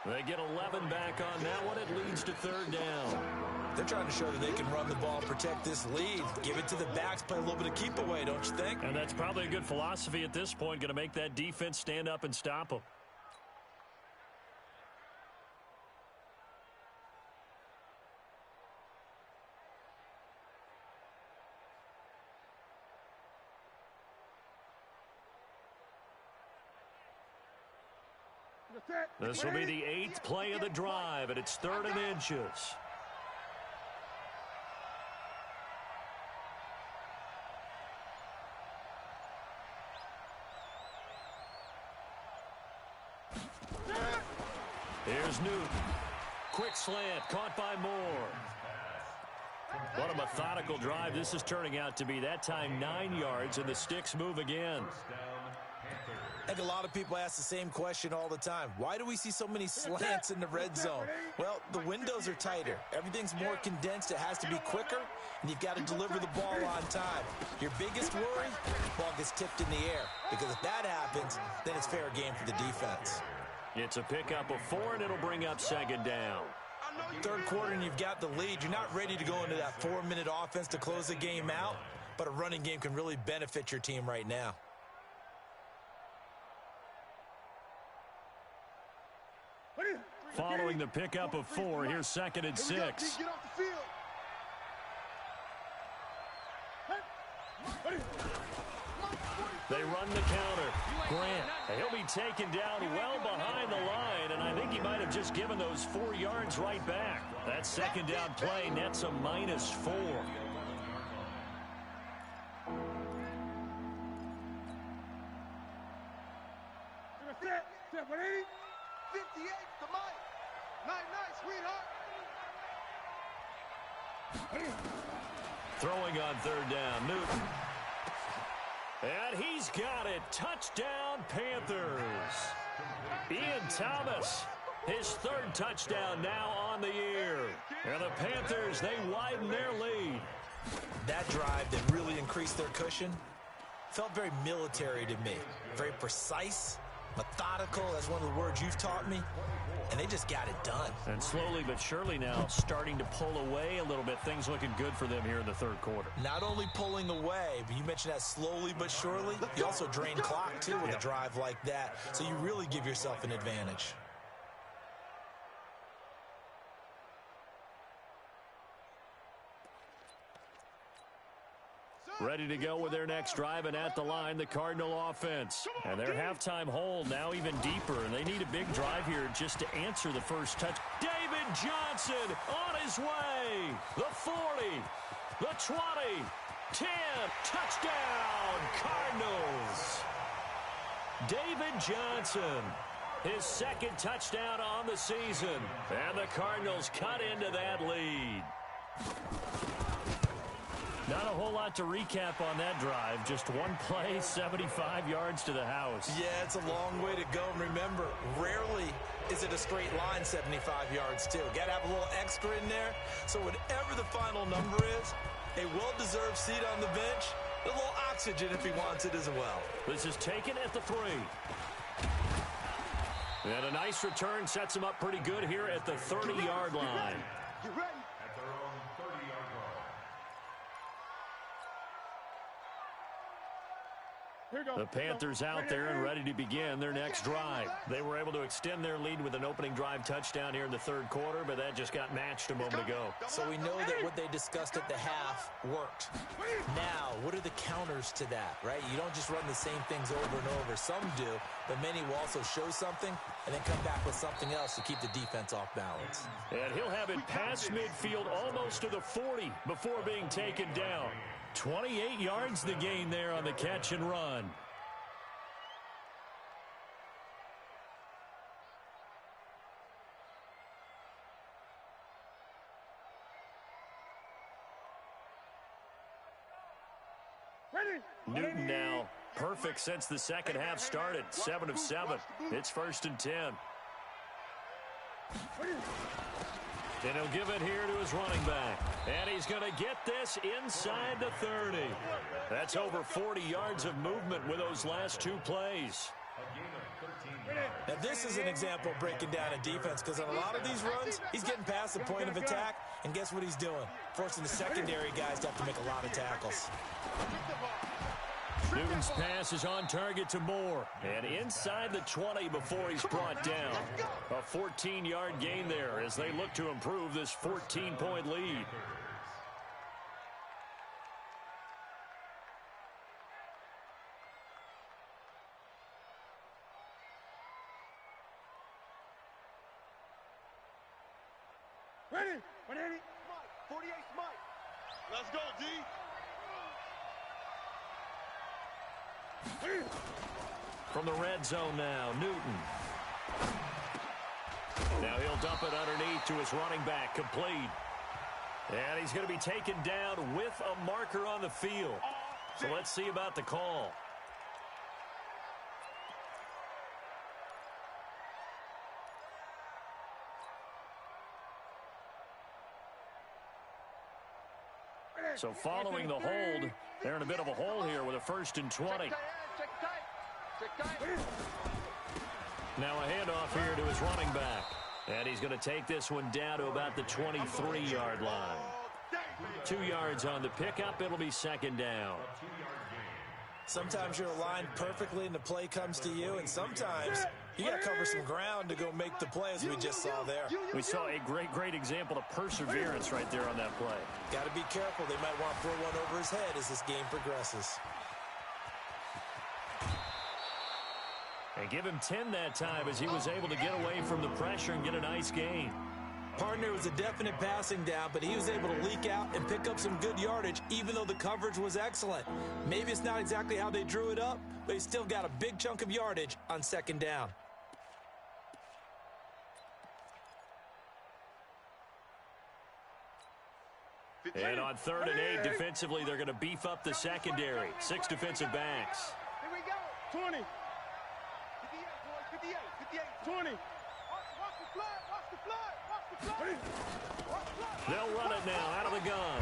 They get 11 back on that one. It leads to third down. They're trying to show that they can run the ball, protect this lead. Give it to the backs, play a little bit of keep away, don't you think? And that's probably a good philosophy at this point. Going to make that defense stand up and stop them. This will be the 8th play of the drive, and it's 3rd and inches. Here's Newton. Quick slant, caught by Moore. What a methodical drive this is turning out to be. That time 9 yards, and the sticks move again. I think a lot of people ask the same question all the time. Why do we see so many slants in the red zone? Well, the windows are tighter. Everything's more condensed. It has to be quicker, and you've got to deliver the ball on time. Your biggest worry, the ball gets tipped in the air, because if that happens, then it's fair game for the defense. It's a pickup of 4, and it'll bring up 2nd down. Third quarter, and you've got the lead. You're not ready to go into that 4-minute offense to close the game out, but a running game can really benefit your team right now. Following the pickup of 4, here's 2nd and 6. Get off the field. They run the counter. Grant, he'll be taken down well behind the line, and I think he might have just given those 4 yards right back. That 2nd down play nets a -4. Step 180. 58 to Mike. Night, sweetheart. Throwing on 3rd down, Newton. And he's got it. Touchdown, Panthers. Ian Thomas, his 3rd touchdown now on the year. And the Panthers, they widen their lead. That drive that really increased their cushion felt very military to me. Very precise, methodical. That's one of the words you've taught me. And they just got it done. And slowly but surely now starting to pull away a little bit. Things looking good for them here in the 3rd quarter. Not only pulling away, but you mentioned that slowly but surely. You also drain clock, too, with a drive like that. So you really give yourself an advantage. Ready to go with their next drive, and at the line, the Cardinal offense. And their halftime hole now even deeper, and they need a big drive here just to answer the first touch. David Johnson on his way. The 40, the 20, 10, touchdown, Cardinals. David Johnson, his 2nd touchdown on the season, and the Cardinals cut into that lead. Not a whole lot to recap on that drive. Just one play, 75 yards to the house. Yeah, it's a long way to go. And remember, rarely is it a straight line 75 yards, too. Got to have a little extra in there. So whatever the final number is, a well-deserved seat on the bench, a little oxygen if he wants it as well. This is taken at the 3. And a nice return sets him up pretty good here at the 30-yard line. You ready? At their own 30-yard line. The Panthers out there and ready to begin their next drive. They were able to extend their lead with an opening drive touchdown here in the 3rd quarter, but that just got matched a moment ago. So we know that what they discussed at the half worked. Now, what are the counters to that, right? You don't just run the same things over and over. Some do, but many will also show something and then come back with something else to keep the defense off balance. And he'll have it past midfield almost to the 40 before being taken down. 28 yards the gain there on the catch and run. Newton now perfect since the 2nd half started. 7 of 7. It's 1st and 10. And he'll give it here to his running back. And he's going to get this inside the 30. That's over 40 yards of movement with those last 2 plays. Now, this is an example of breaking down a defense, because on a lot of these runs, he's getting past the point of attack, and guess what he's doing? Forcing the secondary guys to have to make a lot of tackles. Newton's pass is on target to Moore. And inside the 20 before he's brought down. A 14-yard gain there as they look to improve this 14-point lead. Ready? 180. 48 Mike. Let's go, D. From the red zone now, Newton. Now he'll dump it underneath to his running back, complete. And he's going to be taken down with a marker on the field. So let's see about the call. So following the hold, they're in a bit of a hole here with a 1st and 20. Now a handoff here to his running back. And he's going to take this one down to about the 23-yard line. 2 yards on the pickup. It'll be 2nd down. Sometimes you're aligned perfectly and the play comes to you, and sometimes you got to cover some ground to go make the play, as we just saw there. We saw a great example of perseverance right there on that play. Got to be careful. They might want to throw one over his head as this game progresses. And give him 10 that time as he was able to get away from the pressure and get a nice gain. Partner was a definite passing down, but he was able to leak out and pick up some good yardage, even though the coverage was excellent. Maybe it's not exactly how they drew it up, but he still got a big chunk of yardage on second down. And on 3rd and 8, defensively, they're going to beef up the secondary. 6 defensive backs. Here we go. 20. 58, boys. 58. 58. 20. Watch the flood. Watch the flood. They'll run it now out of the gun.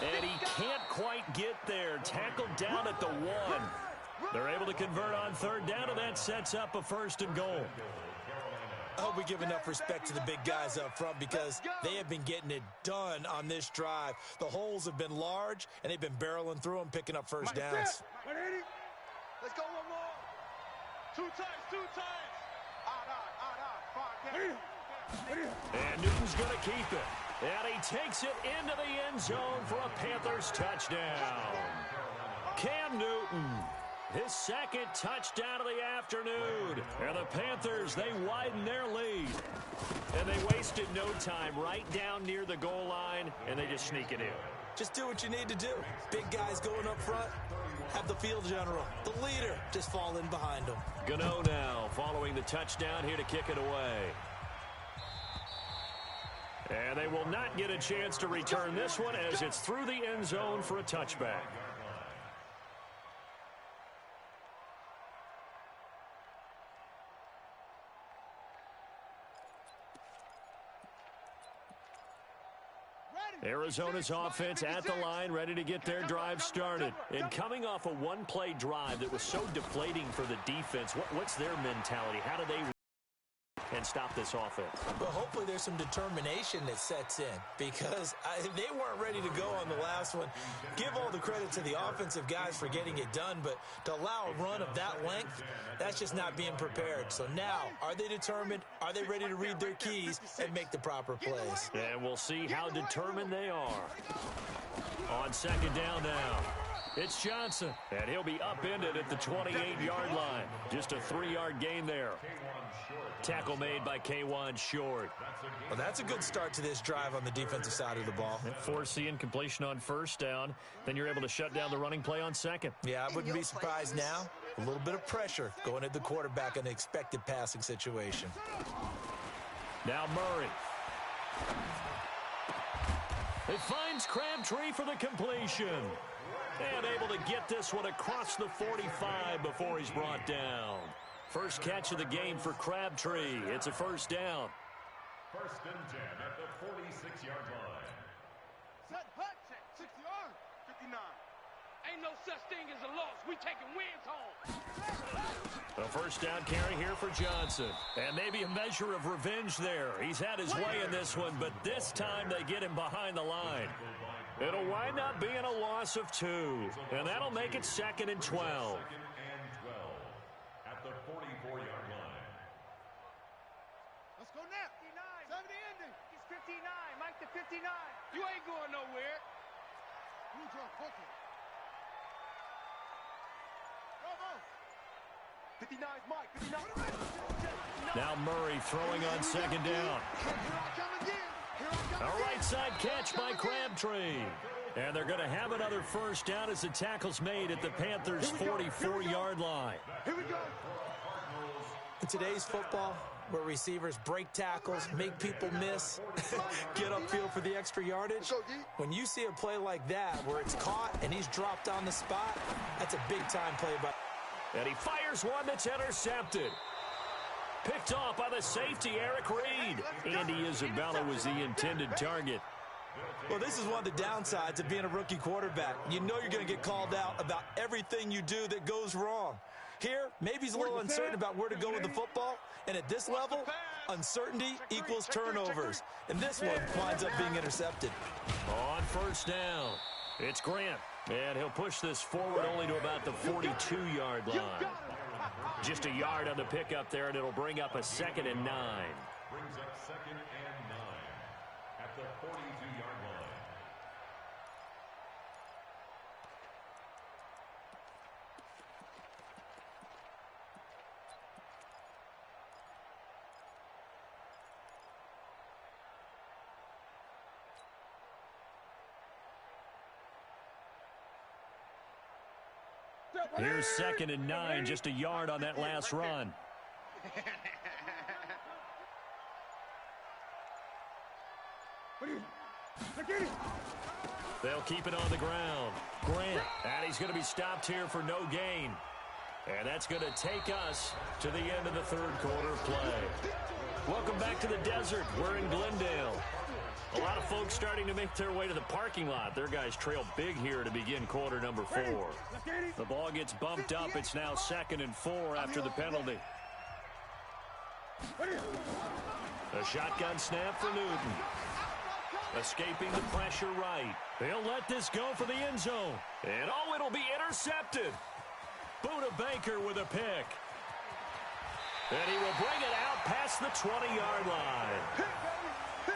And he can't quite get there. Tackled down at the 1. They're able to convert on 3rd down, and that sets up a 1st and goal. I hope we give enough respect to the big guys up front because they have been getting it done on this drive. The holes have been large, and they've been barreling through them, picking up first downs. Let's go one more. 2 times. 2 times. And Newton's going to keep it. And he takes it into the end zone for a Panthers touchdown. Cam Newton, his 2nd touchdown of the afternoon. And the Panthers, they widen their lead. And they wasted no time right down near the goal line, and they just sneak it in. Just do what you need to do. Big guys going up front. Have the field general, the leader, just fall in behind him. Gano now following the touchdown here to kick it away. And they will not get a chance to return this one as it's through the end zone for a touchback. Arizona's offense at the line, ready to get their drive started. And coming off a one-play drive that was so deflating for the defense, what's their mentality? How do they and stop this offense? Well, hopefully there's some determination that sets in because they weren't ready to go on the last one. Give all the credit to the offensive guys for getting it done, but to allow a run of that length, that's just not being prepared. So now, are they determined? Are they ready to read their keys and make the proper plays? And we'll see how determined they are. On 2nd down now, it's Johnson, and he'll be upended at the 28-yard line. Just a 3-yard gain there. Tackle made by K1 Short. Well, that's a good start to this drive on the defensive side of the ball. Forcing incompletion on 1st down. Then you're able to shut down the running play on 2nd. Yeah, I wouldn't be surprised now. A little bit of pressure going at the quarterback in an expected passing situation. Now Murray. It finds Crabtree for the completion. And able to get this one across the 45 before he's brought down. First catch of the game for Crabtree. It's a 1st down. 1st and 10 at the 46-yard line. Set, hut, check. 60 yards. 59. Ain't no such thing as a loss. We taking wins home. A 1st down carry here for Johnson. And maybe a measure of revenge there. He's had his way in this one, but this time they get him behind the line. It'll wind up being a loss of 2. And that'll make it 2nd and 12. At the 44-yard line. Let's go now. 59. 70 ending. He's 59. Mike to 59. You ain't going nowhere. You just cooking. Bravo. 59 is Mike. 59. Now Murray throwing on 2nd down. Here I come again. A right side catch by Crabtree. And they're going to have another 1st down as the tackle's made at the Panthers' 44-yard line. Here we go. In today's football, where receivers break tackles, make people miss, get upfield for the extra yardage, when you see a play like that where it's caught and he's dropped on the spot, that's a big-time play by. And he fires one that's intercepted. Picked off by the safety, Eric Reed. Andy Isabella was the intended target. Well, this is one of the downsides of being a rookie quarterback. You know you're going to get called out about everything you do that goes wrong. Here, maybe he's a little uncertain about where to go with the football, and at this level, uncertainty equals turnovers. And this one winds up being intercepted. On 1st down, it's Grant. And he'll push this forward only to about the 42-yard line. Just a yard on the pickup there, and it'll bring up a 2nd and 9. Brings up 2nd and 9 at the 42-yard line. Here's 2nd and 9, just a yard on that last run. They'll keep it on the ground. Grant, and he's going to be stopped here for no gain. And that's going to take us to the end of the 3rd quarter play. Welcome back to the desert. We're in Glendale. A lot of folks starting to make their way to the parking lot. Their guys trail big here to begin quarter number 4. The ball gets bumped up. It's now 2nd and 4 after the penalty. A shotgun snap for Newton. Escaping the pressure right. They'll let this go for the end zone. And oh, it'll be intercepted. Buda Baker with a pick. And he will bring it out past the 20-yard line.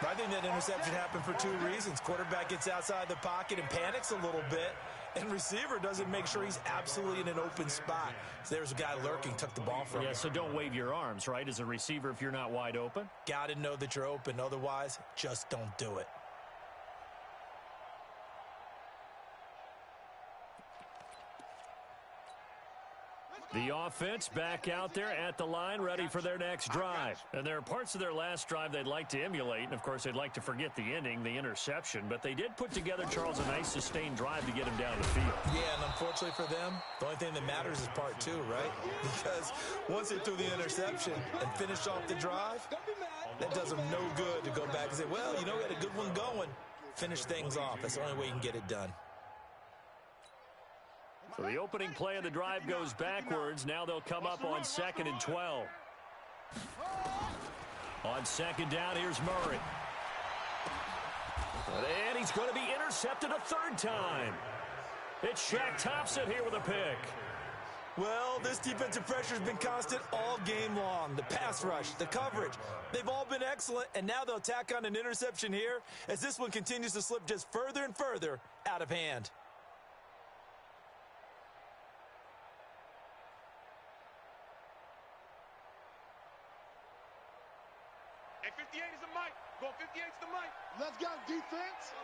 I think that interception happened for 2 reasons. Quarterback gets outside the pocket and panics a little bit, and receiver doesn't make sure he's absolutely in an open spot. So there's a guy lurking, took the ball from him. Yeah, so don't wave your arms, right, as a receiver if you're not wide open? Got to know that you're open. Otherwise, just don't do it. The offense back out there at the line, ready for their next drive. And there are parts of their last drive they'd like to emulate. And, of course, they'd like to forget the ending, the interception. But they did put together, Charles, a nice sustained drive to get him down the field. Yeah, and unfortunately for them, the only thing that matters is part 2, right? Because once they threw the interception and finished off the drive, that does them no good to go back and say, well, you know, we had a good one going. Finish things off. That's the only way you can get it done. So the opening play of the drive goes backwards. Now they'll come up on 2nd and 12. On 2nd down, here's Murray. And he's going to be intercepted a 3rd time. It's Shaq Thompson here with a pick. Well, this defensive pressure has been constant all game long. The pass rush, the coverage, they've all been excellent, and now they'll tack on an interception here as this one continues to slip just further and further out of hand. Hey, 58 is the mic. Go 58 is the mic. Let's go, defense.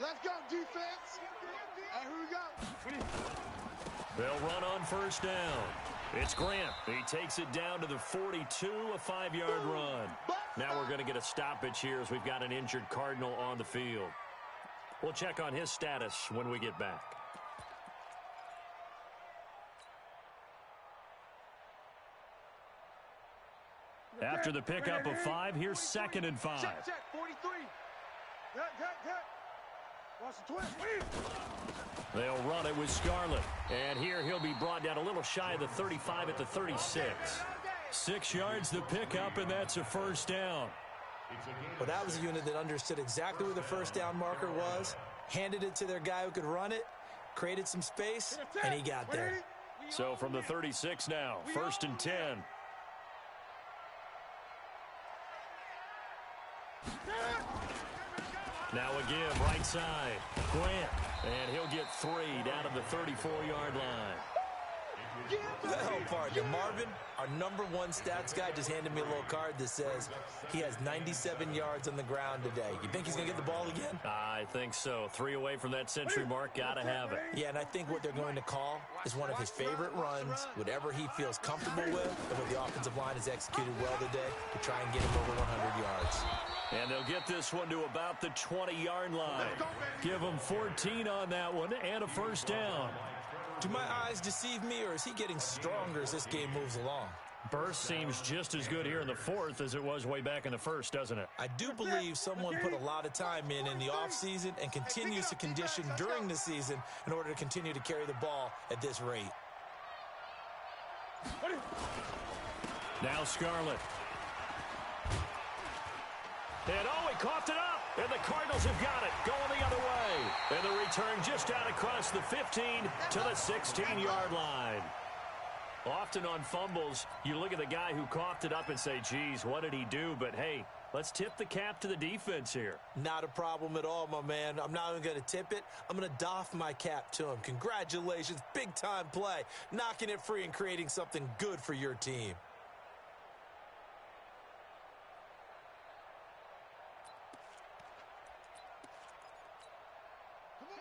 Let's go, defense. Hey, here we go. They'll run on 1st down. It's Grant. He takes it down to the 42, a 5-yard run. Now we're going to get a stoppage here as we've got an injured Cardinal on the field. We'll check on his status when we get back. After the pickup of 5, here's 2nd and 5. Check, 43. Watch the twist. They'll run it with Scarlett. And here he'll be brought down a little shy of the 35 at the 36. 6 yards the pickup, and that's a 1st down. Well, that was a unit that understood exactly where the 1st down marker was, handed it to their guy who could run it, created some space, and he got there. So from the 36 now, 1st and 10. Now a give, right side. Grant. And he'll get 3 down to the 34-yard line. Well, partner, Marvin, our #1 stats guy, just handed me a little card that says he has 97 yards on the ground today. You think he's going to get the ball again? I think so. 3 away from that century mark. Got to have it. Yeah, and I think what they're going to call is one of his favorite runs, whatever he feels comfortable with, and what the offensive line has executed well today to try and get him over 100 yards. And they'll get this one to about the 20-yard line. Give him 14 on that one and a 1st down. Do my eyes deceive me, or is he getting stronger as this game moves along? Burst seems just as good here in the 4th as it was way back in the 1st, doesn't it? I do believe someone put a lot of time in the offseason and continues to condition during the season in order to continue to carry the ball at this rate. Now Scarlett. And oh, he coughed it up. And the Cardinals have got it, going the other way. And the return just out across the 15 to the 16-yard line. Often on fumbles, you look at the guy who coughed it up and say, geez, what did he do? But, hey, let's tip the cap to the defense here. Not a problem at all, my man. I'm not even going to tip it. I'm going to doff my cap to him. Congratulations, big-time play. Knocking it free and creating something good for your team.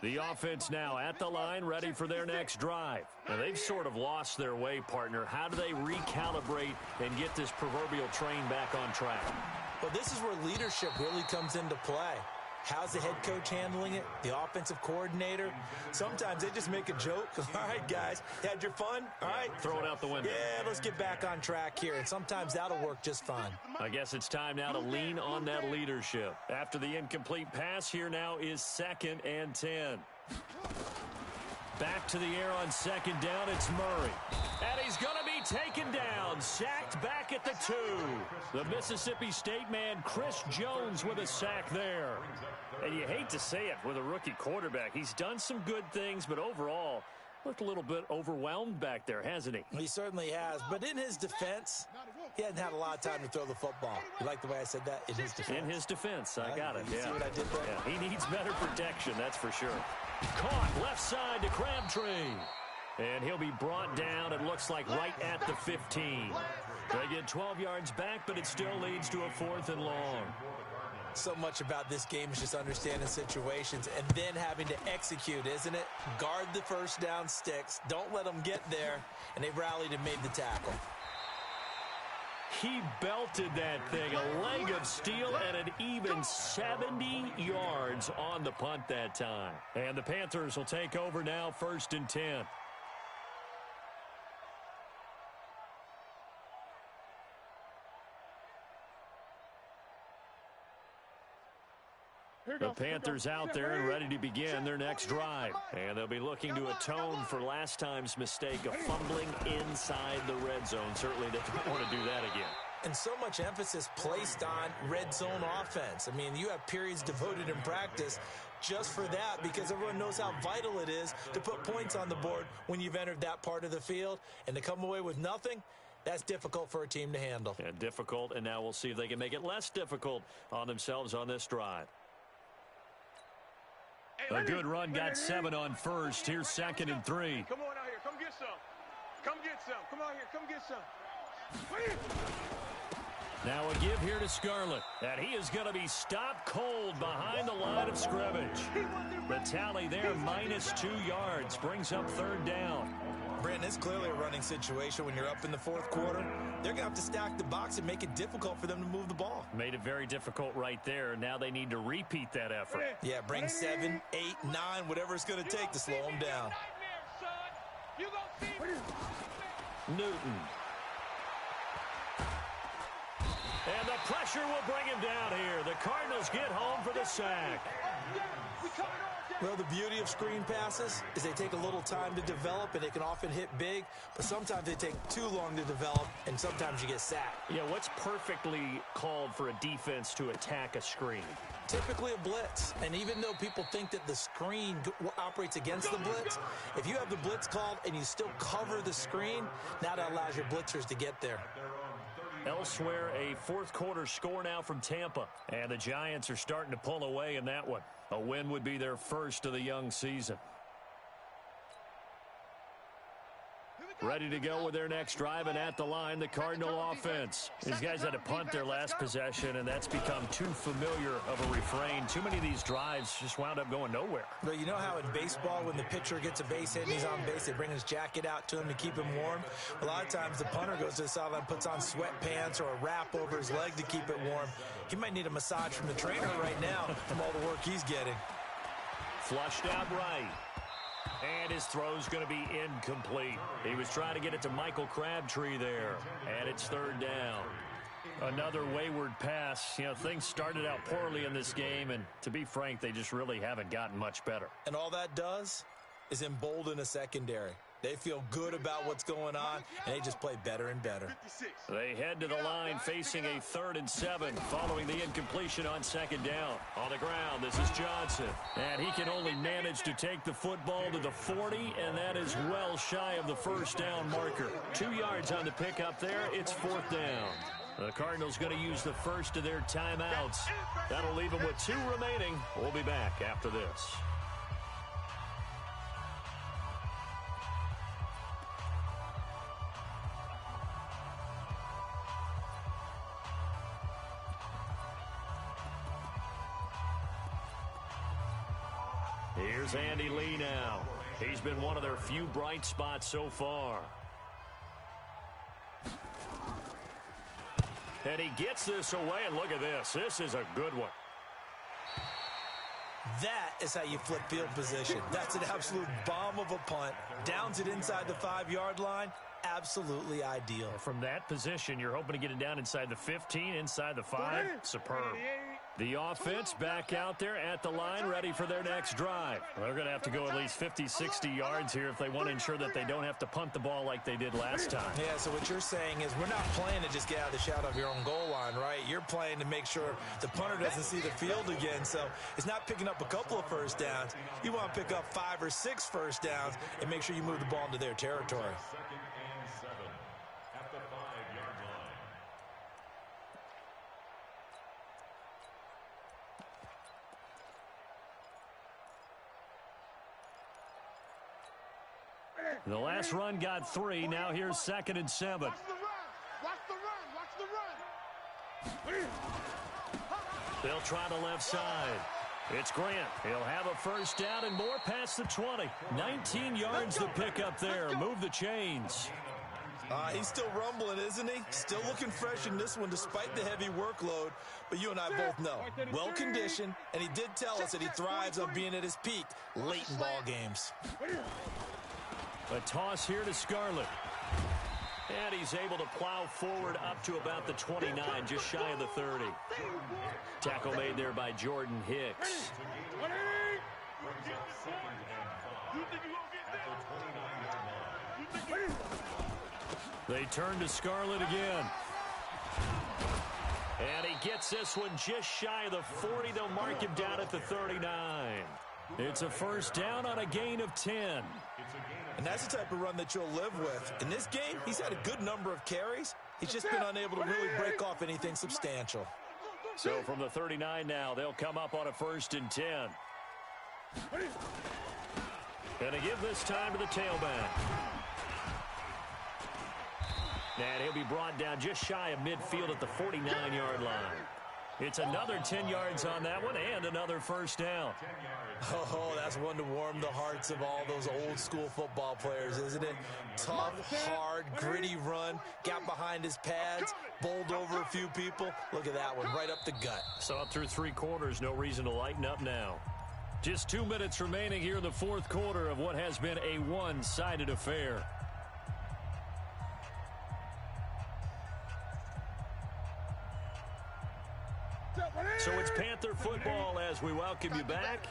The offense now at the line, ready for their next drive. And they've sort of lost their way, partner. How do they recalibrate and get this proverbial train back on track? Well, this is where leadership really comes into play. How's the head coach handling it? The offensive coordinator? Sometimes they just make a joke. All right, guys, had your fun? All right. Throw it out the window. Yeah, let's get back on track here. And sometimes that'll work just fine. I guess it's time now to lean on that leadership. After the incomplete pass, here now is 2nd and 10. Back to the air on 2nd down, it's Murray. And he's going to be taken down, sacked back at the 2. The Mississippi State man, Chris Jones, with a sack there. And you hate to say it with a rookie quarterback. He's done some good things, but overall, looked a little bit overwhelmed back there, hasn't he? He certainly has. But in his defense, he hadn't had a lot of time to throw the football. You like the way I said that? In his defense. In his defense. I got it. You see what I did there? Yeah, he needs better protection, that's for sure. Caught left side to Crabtree. And he'll be brought down, it looks like, right at the 15. They get 12 yards back, but it still leads to a 4th and long. So much about this game is just understanding situations and then having to execute, isn't it? Guard the first down sticks. Don't let them get there. And they rallied and made the tackle. He belted that thing, a leg of steel, and an even 70 yards on the punt that time. And the Panthers will take over now, 1st and 10. The Panthers out there and ready to begin their next drive. And they'll be looking to atone for last time's mistake of fumbling inside the red zone. Certainly they don't want to do that again. And so much emphasis placed on red zone offense. I mean, you have periods devoted in practice just for that because everyone knows how vital it is to put points on the board when you've entered that part of the field. And to come away with nothing, that's difficult for a team to handle. And difficult, and now we'll see if they can make it less difficult on themselves on this drive. A good run, got 7 on 1st. Here's 2nd and 3. Come on out here. Come get some. Come get some. Come out here. Come get some. Now a give here to Scarlett. And he is going to be stopped cold behind the line of scrimmage. The tally there, -2 yards. Brings up 3rd down. Brandon, it's clearly a running situation when you're up in the 4th quarter. They're going to have to stack the box and make it difficult for them to move the ball. Made it very difficult right there. Now they need to repeat that effort. Yeah, bring 7, 8, 9, whatever it's going to take to slow them down. Newton. And the pressure will bring him down here. The Cardinals get home for the sack. Well, the beauty of screen passes is they take a little time to develop, and they can often hit big, but sometimes they take too long to develop, and sometimes you get sacked. Yeah, what's perfectly called for a defense to attack a screen? Typically a blitz, and even though people think that the screen operates against the blitz, if you have the blitz called and you still cover the screen, now that allows your blitzers to get there. Elsewhere, a 4th quarter score now from Tampa, and the Giants are starting to pull away in that one. A win would be their first of the young season. Ready to go with their next drive, and at the line, the Cardinal offense. These guys had to punt their last possession, and that's become too familiar of a refrain. Too many of these drives just wound up going nowhere. But you know how in baseball, when the pitcher gets a base hit and he's on base, they bring his jacket out to him to keep him warm? A lot of times the punter goes to the sideline, puts on sweatpants or a wrap over his leg to keep it warm. He might need a massage from the trainer right now from all the work he's getting. Flushed out right. And his throw's going to be incomplete. He was trying to get it to Michael Crabtree there. And it's 3rd down. Another wayward pass. You know, things started out poorly in this game, and to be frank, they just really haven't gotten much better. And all that does is embolden a secondary. They feel good about what's going on, and they just play better and better. They head to the line facing a 3rd and 7 following the incompletion on 2nd down. On the ground, this is Johnson. And he can only manage to take the football to the 40, and that is well shy of the 1st down marker. 2 yards on the pickup there. It's 4th down. The Cardinals going to use the first of their timeouts. That'll leave them with 2 remaining. We'll be back after this. Here's Andy Lee now. He's been one of their few bright spots so far. And he gets this away, and look at this. This is a good one. That is how you flip field position. That's an absolute bomb of a punt. Downs it inside the 5-yard line. Absolutely ideal. From that position, you're hoping to get it down inside the 15, inside the 5. Superb. The offense back out there at the line, ready for their next drive. They're going to have to go at least 50, 60 yards here if they want to ensure that they don't have to punt the ball like they did last time. Yeah, so what you're saying is we're not playing to just get out of the shadow of your own goal line, right? You're playing to make sure the punter doesn't see the field again. So it's not picking up a couple of first downs. You want to pick up 5 or 6 first downs and make sure you move the ball into their territory. 2nd and 7 at the 5-yard line. The last run got 3. Now here's 2nd and 7. Watch the run. Watch the run. Watch the run. They'll try the left side. It's Grant. He'll have a first down and more past the 20. 19 yards to pick up there. Move the chains. He's still rumbling, isn't he? Still looking fresh in this one despite the heavy workload. But you and I both know, well-conditioned, and he did tell us that he thrives on being at his peak late in ball games. A toss here to Scarlett. And he's able to plow forward up to about the 29, just shy of the 30. Tackle made there by Jordan Hicks. They turn to Scarlett again. And he gets this one just shy of the 40. They'll mark him down at the 39. It's a first down on a gain of 10. And that's the type of run that you'll live with. In this game, he's had a good number of carries. He's just been unable to really break off anything substantial. So from the 39 now, they'll come up on a 1st and 10. Gonna give this time to the tailback. And he'll be brought down just shy of midfield at the 49-yard line. It's another 10 yards on that one and another first down. Oh, that's one to warm the hearts of all those old-school football players, isn't it? Tough, hard, gritty run, got behind his pads, bowled over a few people. Look at that one, right up the gut. So up through 3 quarters, no reason to lighten up now. Just 2 minutes remaining here in the 4th quarter of what has been a one-sided affair. So it's Panther football as we welcome you back.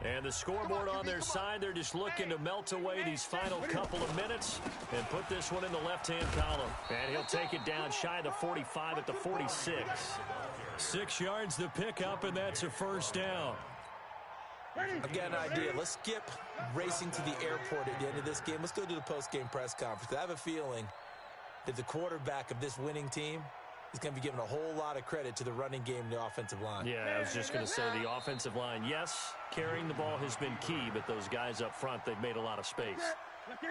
And the scoreboard on their side, they're just looking to melt away these final couple of minutes and put this one in the left-hand column. And he'll take it down shy of the 45 at the 46. 6 yards to pick up, and that's a first down. I've got an idea. Let's skip racing to the airport at the end of this game. Let's go to the post-game press conference. I have a feeling that the quarterback of this winning team is going to be given a whole lot of credit to the running game and the offensive line. Yeah, I was just going to say the offensive line, yes, carrying the ball has been key, but those guys up front, they've made a lot of space. Double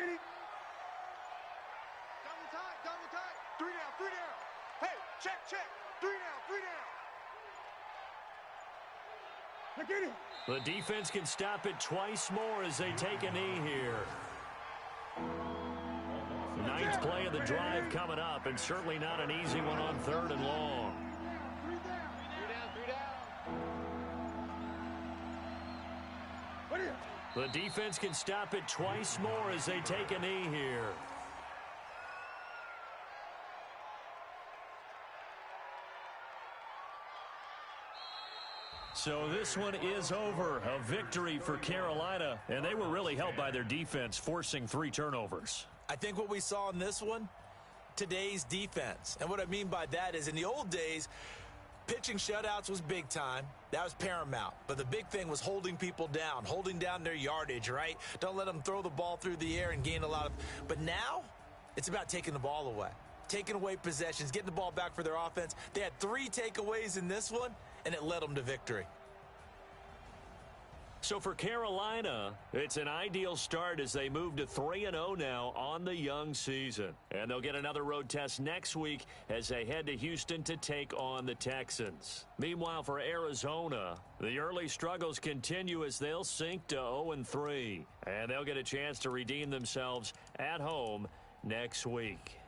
tight. 3 down, 3 down. Hey, check. 3 down. The defense can stop it twice more as they take a knee here. 9th play of the drive coming up, and certainly not an easy one on 3rd and long. 3 down. The defense can stop it twice more as they take a knee here. So this one is over. A victory for Carolina, and they were really helped by their defense, forcing 3 turnovers. I think what we saw in this one, today's defense. And what I mean by that is in the old days, pitching shutouts was big time. That was paramount. But the big thing was holding people down, holding down their yardage, right? Don't let them throw the ball through the air and gain a lot of. But now, it's about taking the ball away, taking away possessions, getting the ball back for their offense. They had 3 takeaways in this one, and it led them to victory. So for Carolina, it's an ideal start as they move to 3-0 now on the young season. And they'll get another road test next week as they head to Houston to take on the Texans. Meanwhile, for Arizona, the early struggles continue as they'll sink to 0-3. And they'll get a chance to redeem themselves at home next week.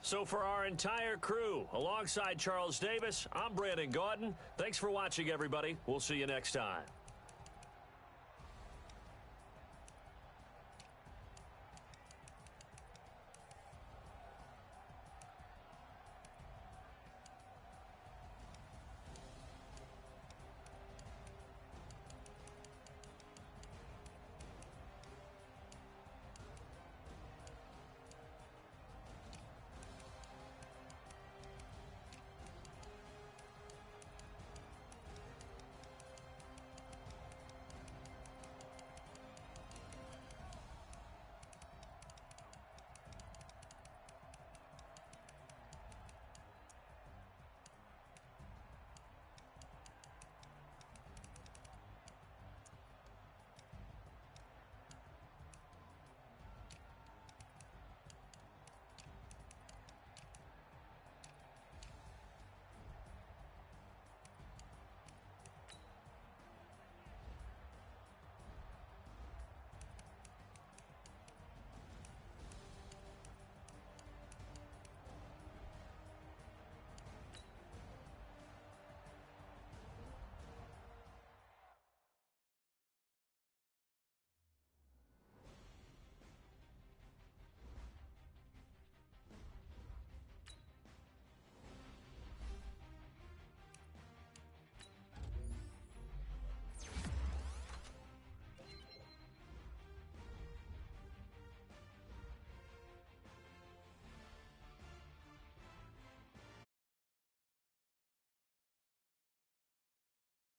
So for our entire crew, alongside Charles Davis, I'm Brandon Gaudin. Thanks for watching, everybody. We'll see you next time.